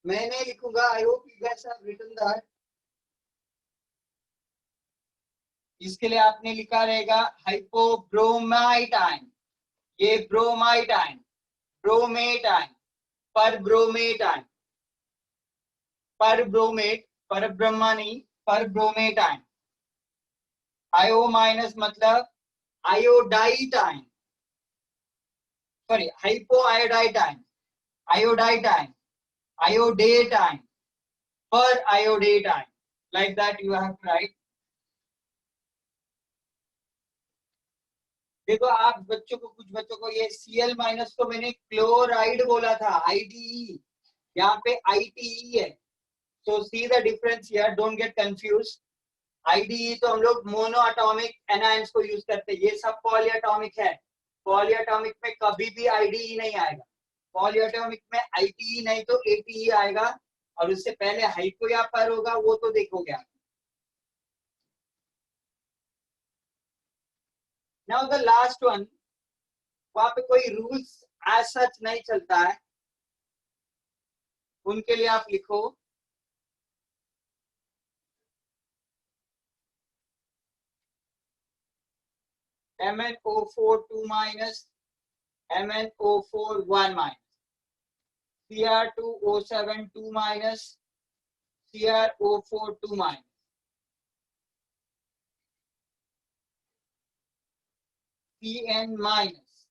मैं नहीं लिखूंगा, I hope you guys have written that. इसके लिए आपने लिखा रहेगा हाइपोब्रोमाइड आयन, ये bromide ion, bromate ion, perbromate ion, perbromate, per Brahma नहीं, पर ब्रोमेट आयन। आयो माइनस मतलब iodite ion, sorry hypoiodite ion, iodite ion, iodate ion, periodate ion, like that you have to write। देखो आप बच्चों को, कुछ बच्चों को ये Cl माइनस को मैंने क्लोराइड बोला था, IDE, यहाँ पे ITE है। So see the difference here, don't get confuse. IDE तो हम लोग मोनो एटॉमिक एनायंस को यूज करते हैं, ये सब पॉलीएटॉमिक है। पॉलीएटॉमिक में कभी भी IDE नहीं आएगा, पॉलीएटॉमिक में ITE नहीं तो ATE आएगा, और उससे पहले हाइपो या पर होगा, वो तो देखोगे आप। नाउ द लास्ट वन, वहां पे कोई रूल्स एज सच नहीं चलता है, उनके लिए आप लिखो MnO4 2 minus, MnO4 1 minus, Cr2O7 2 minus, CrO4 2 minus, Cn minus।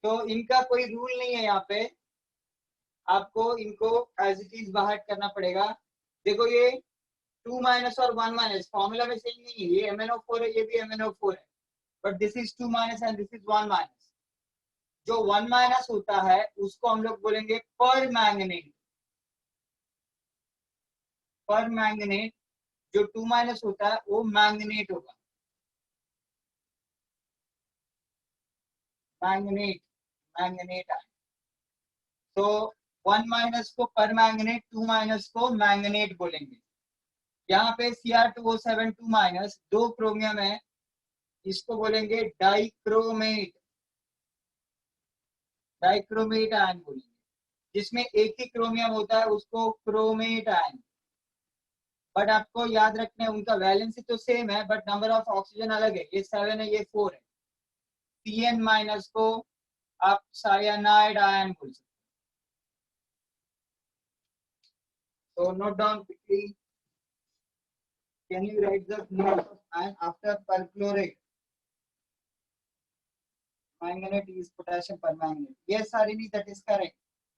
तो इनका कोई रूल नहीं है यहाँ पे, आपको इनको एज इट इज बाहर करना पड़ेगा। देखो ये 2 माइनस और 1 माइनस फॉर्मूला में सेम नहीं है, ये MnO4 है, ये भी MnO4 है, but this is 2 minus and this is 1 minus. जो 1 माइनस होता है उसको हम लोग बोलेंगे पर मैंगनेट, पर मैंगनेट। जो 2 माइनस होता है वो मैंगनेट होगा, मैंगनेट, मैंगनेट आयन। तो 1 माइनस को पर मैंगनेट, 2 माइनस को मैंगनेट बोलेंगे। यहाँ पे Cr2O7 2 माइनस, 2 क्रोमियम है, इसको बोलेंगे डाइक्रोमेट, डाइक्रोमेट आयन बोलेंगे। जिसमें एक ही क्रोमियम होता है उसको क्रोमेट आयन। बट आपको याद रखना है उनका वैलेंसी तो सेम है बट नंबर ऑफ ऑक्सीजन अलग है, ये 7 है, ये 4 है। Cn माइनस को आप साइनाइड आयन बोल सकते हो। So note down quickly. Can you write the name of ion after perchlorate? Manganate is potassium permanganate. Yes, Harini, that is correct.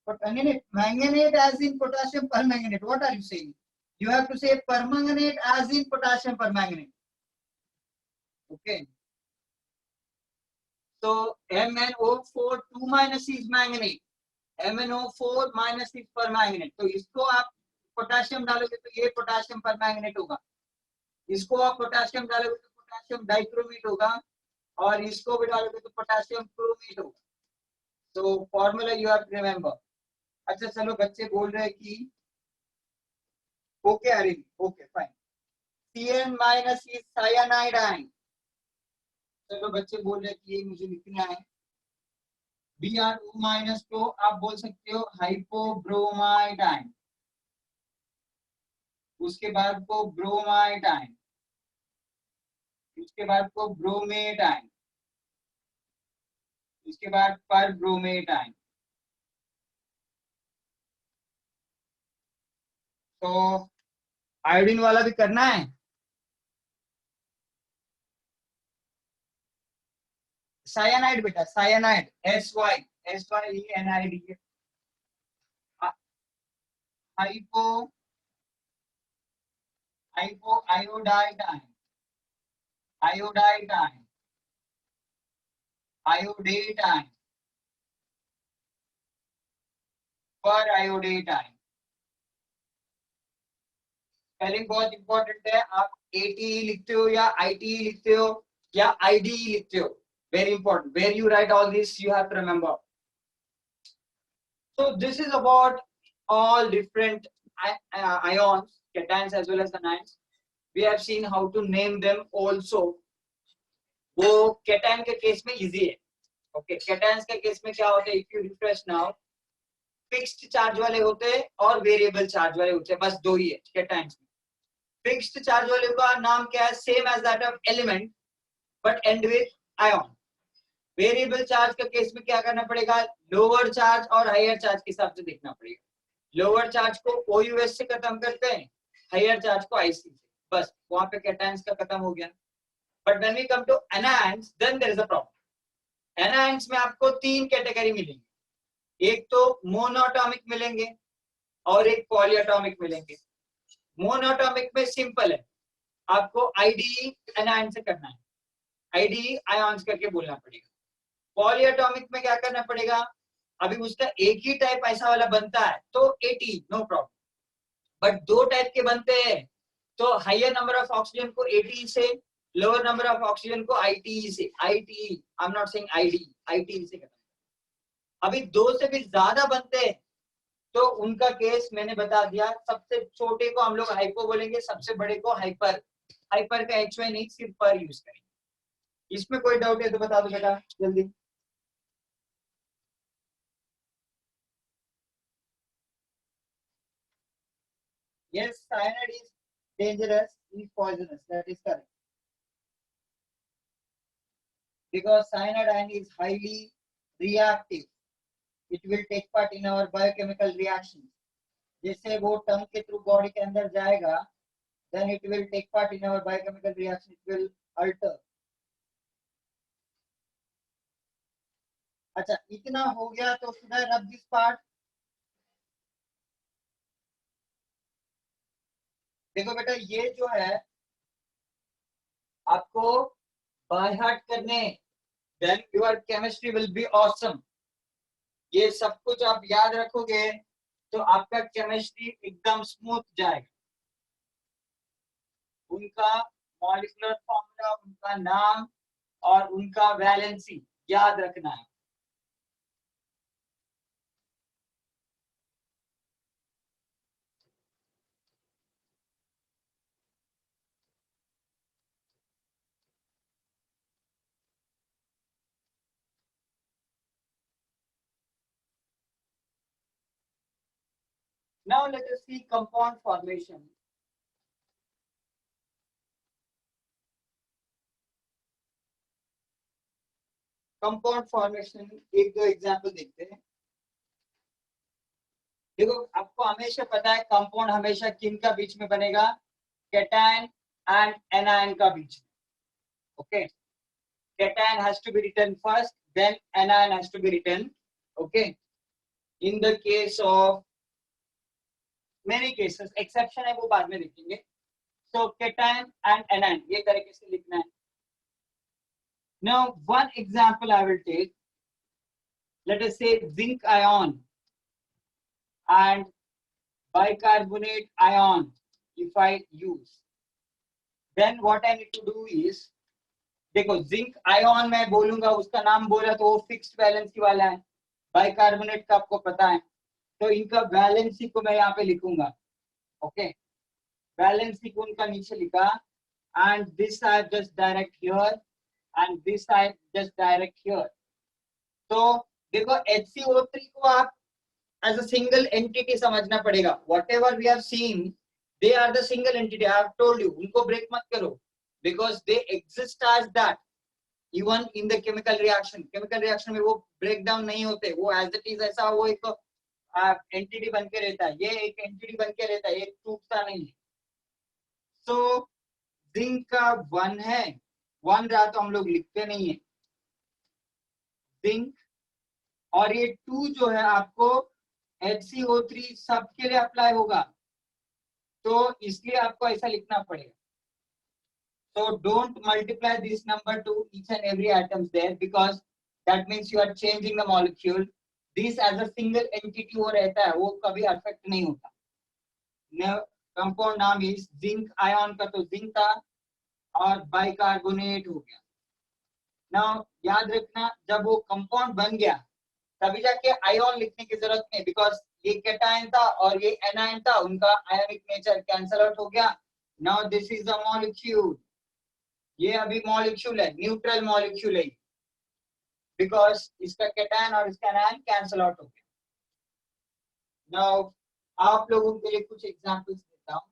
But manganate as in potassium permanganate. What are you saying? You have to say permanganate as in potassium permanganate. Okay. So MnO4 2 minus is manganate. MnO4 minus is permanganate. तो इसको आप potassium डालोगे तो ये potassium permanganate होगा, इसको आप potassium डालोगे तो पोटेशियम डाइक्रोमेट होगा, और इसको भी डालोगे तो पोटेशियम क्रोमेट होगा। तो formula you have to remember. अच्छा चलो बच्चे बोल रहे हैं कि okay Arin, okay fine, Cn minus is cyanide ion. चलो बच्चे बोल रहे हैं कि ये मुझे लिखना है। BrO माइनस को आप बोल सकते हो हाइपोब्रोमाइड आयन, उसके बाद को ब्रोमाइड आयन, उसके बाद को ब्रोमेट आयन, उसके बाद पर ब्रोमेट आयन। तो आयोडीन वाला भी करना है। साइनाइड बेटा, cyanide, SYNID, hypo, hypo iodide ion, iodide ion, iodate ion, periodate ion. Spelling बहुत इंपॉर्टेंट है, आप ATE लिखते हो या ITE लिखते हो या IDE लिखते हो, very important. Where you write all this, you have to remember. So this is about all different ions, cations as well as the anions. We have seen how to name them also. वो cation के case में easy है। Okay, cations के case में क्या होता है? If you refresh now, fixed charge वाले होते हैं और वेरिएबल चार्ज वाले होते हैं, बस दो ही है cations में। फिक्स्ड चार्ज वाले का नाम क्या है? Same as that of element but end with ion. Variable charge के केस में क्या करना पड़ेगा? लोअर चार्ज और हायर चार्ज के हिसाब से देखना पड़ेगा। लोअर चार्ज को OUS से खत्म करते हैं, हायर चार्ज को IC से, बस वहां पे कैटायंस का खत्म हो गया। But when we come to anions then there is a problem. Anions में आपको 3 कैटेगरी मिलेंगे, एक तो मोनोएटॉमिक मिलेंगे और एक पॉलीएटॉमिक मिलेंगे। मोनोएटॉमिक में सिंपल है, आपको IDE एनायन से करना है, IDE आयंस करके बोलना पड़ेगा। पॉलीएटॉमिक में क्या करना पड़ेगा? अभी उसका एक ही टाइप ऐसा वाला बनता है तो ATE नो प्रॉब्लम, बट दो टाइप के बनते हैं तो हायर नंबर ऑफ ऑक्सीजन को ATE से, लोअर नंबर ऑफ ऑक्सीजन को ITE से। ITE, I am not saying IDE, ITE से करना। अभी दो से भी ज्यादा बनते हैं तो उनका केस मैंने बता दिया। सबसे छोटे को हम लोग हाइपो बोलेंगे, सबसे बड़े को हाइपर। हाइपर का HY नहीं, सिर्फ पर यूज करेंगे। इसमें कोई डाउट है तो बता दो बेटा जल्दी। Yes, cyanide is dangerous, is poisonous. That is correct. Because cyanide ion is highly reactive. It will take part in our biochemical reactions. जैसे वो टंग के थ्रू बॉडी के अंदर जाएगा, then it will take part in our biochemical reaction. It will alter. अच्छा इतना हो गया तो should I rub this part? देखो बेटा ये जो है आपको बाय हार्ट करने, then your chemistry will be awesome. ये सब कुछ आप याद रखोगे तो आपका केमिस्ट्री एकदम स्मूथ जाएगा। उनका मॉलिक्यूलर फॉर्मूला, उनका नाम और उनका वैलेंसी याद रखना है। Now let us see compound formation. Compound formation एक दो एग्जांपल देखते हैं। देखो आपको हमेशा पता है कंपाउंड हमेशा किन का बीच में बनेगा, कैटायन एंड एनायन का बीच में। Okay, cation has to be written first, then anion has to be written. Okay, in the case of many cases, exception है वो बाद में देखेंगे। सो कैटायन एंड एनायन ये तरीके से लिखना है। Now one example I will take, let us say zinc ion and bicarbonate ion if I use, then what I need to do is, देखो जिंक आयन मैं बोलूंगा, उसका नाम बोला तो वो फिक्स्ड वैलेंसी वाला है, बाइकार्बोनेट का आपको पता है, तो इनका वैलेंसी को मैं यहाँ पे लिखूंगा। ओके, वैलेंसी को उनका नीचे लिखा, and this I just direct here and this I just direct here. तो देखो HCO3 को आप as a single entity समझना पड़ेगा। whatever we have seen they are the single entity, I have told you, उनको break मत करो because they exist as that even in the chemical reaction में वो break down नहीं होते, वो as it is ऐसा वो एक entity बन के रहता है, ये एक entity बन के रहता है, ये टूटता नहीं है। so जिंक का 1 है, 1 रहा तो हम लोग लिखते नहीं है जिंक, और ये 2 जो है आपको HCO3 सबके लिए अप्लाई होगा, तो इसलिए आपको ऐसा लिखना पड़ेगा। So don't multiply this number to each and every atoms there because that means you are changing the molecule. This as a single entity वो रहता है, वो कभी अफेक्ट नहीं होता। कंपाउंड नाम इज जिंक आयन का तो जिंक था और बाइकार्बोनेट हो गया। नाउ याद रखना जब वो कंपाउंड बन गया तभी जाके आयन लिखने की जरूरत नहीं, बिकॉज ये कैटायन था और ये एनायन था, उनका आयोनिक नेचर कैंसल आउट हो गया। Now this is the molecule, ये अभी मॉलिक्यूल है, न्यूट्रल मॉलिक्यूल है, बिकॉज इसका कैटायन और इसका एनायन कैंसल आउट हो गया। नाउ आप लोगों के लिए कुछ एग्जांपल्स देता हूं।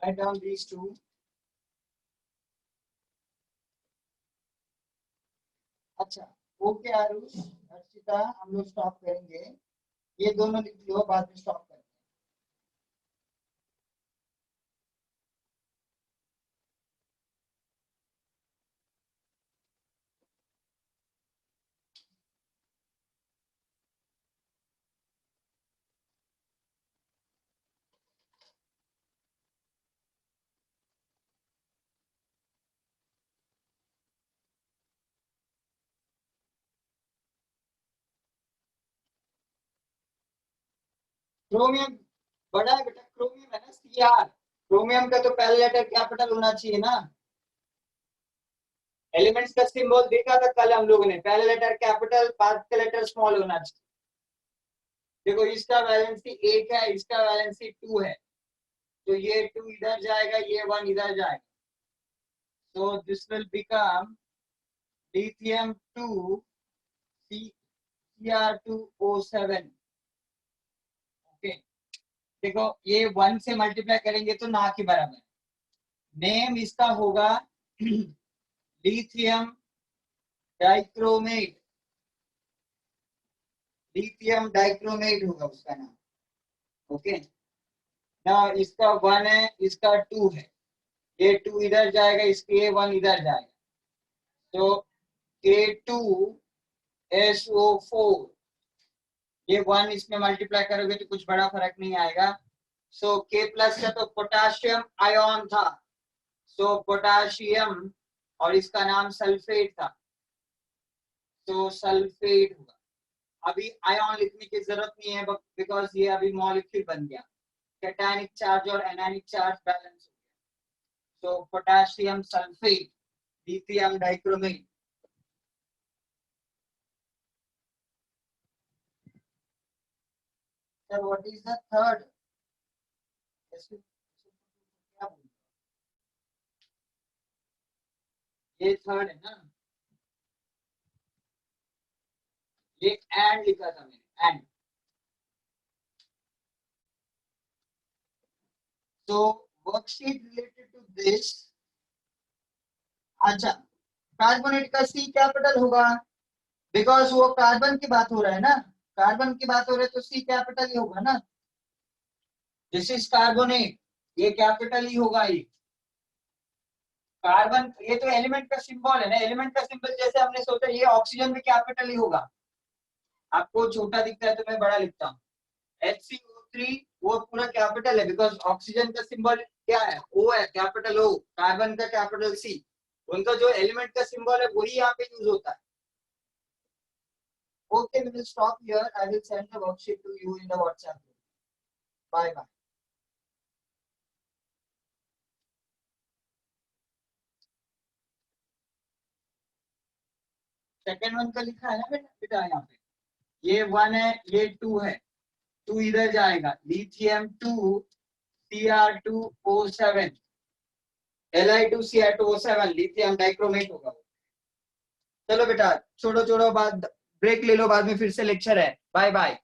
Write down these two. अच्छा, ओके आरुष, अर्चिता, हम लोग स्टॉप करेंगे, ये दोनों लिख लो, बाद में स्टॉप करेंगे। क्रोमियम बड़ा है बेटा, क्रोमियम है ना, Cr। क्रोमियम का तो पहला लेटर कैपिटल होना चाहिए ना। एलिमेंट्स का सिंबल देखा था कल हम लोगों ने, पहला लेटर कैपिटल, बाद का लेटर स्मॉल होना चाहिए। देखो इसका वैलेंसी 1 है, इसका वैलेंसी 2 है, तो ये 2 इधर जाएगा, ये 1 इधर जाएगा, so this will become lithium 2 Cr2O7। Okay, देखो ये 1 से मल्टीप्लाई करेंगे तो ना के बराबर, नेम इसका होगा लिथियम डाइक्रोमेट, लिथियम डाइक्रोमेट होगा उसका नाम। ओके ना, इसका 1 है, इसका 2 है, ये 2 इधर जाएगा, इसके 1 इधर जाएगा, तो K2SO4, ये 1 इसमें मल्टीप्लाई करोगे तो कुछ बड़ा फर्क नहीं आएगा। सो K प्लस का तो पोटाशियम आयन था, सो पोटाशियम, और इसका नाम सल्फेट था, तो सल्फेट होगा। अभी आयन लिखने की जरूरत नहीं है बिकॉज ये अभी मॉलिक्यूल बन गया, कैटायनिक चार्ज और एनायनिक चार्ज बैलेंस हो गया। तो potassium sulphate, lithium dichromate. Sir what is the third? क्या बोल, ये थर्ड है ना, ये एंड लिखा था मैंने, एंड। तो वर्कशीट रिलेटेड टू दिस, अच्छा कार्बोनेट का सी कैपिटल होगा, बिकॉज वो कार्बन की बात हो रहा है ना, कार्बन की बात हो रही है तो सी कैपिटल ही होगा ना। दिस इज कार्बोनेट, ये कैपिटल ही होगा ये। कार्बन, ये तो एलिमेंट का सिंबल है ना, एलिमेंट का सिंबल जैसे हमने सोचा, ये ऑक्सीजन भी कैपिटल ही होगा। आपको छोटा दिखता है तो मैं बड़ा लिखता हूँ, HCO3 वो पूरा कैपिटल है, बिकॉज ऑक्सीजन का सिंबल क्या है, O है, कैपिटल O, कार्बन का कैपिटल C, उनका जो एलिमेंट का सिंबल है वही यहाँ पे यूज होता है। Okay, we will stop here. I will send the worksheet to you in the WhatsApp group. Bye bye. Second one का लिखा है ना बेटा यहाँ पे, ये 1 है, ये 2 है, 2 इधर जाएगा, lithium 2 Cr2O7, Li2Cr2O7, lithium dichromate होगा। चलो बेटा छोड़ो छोड़ो, बाद ब्रेक ले लो, बाद में फिर से लेक्चर है। Bye bye.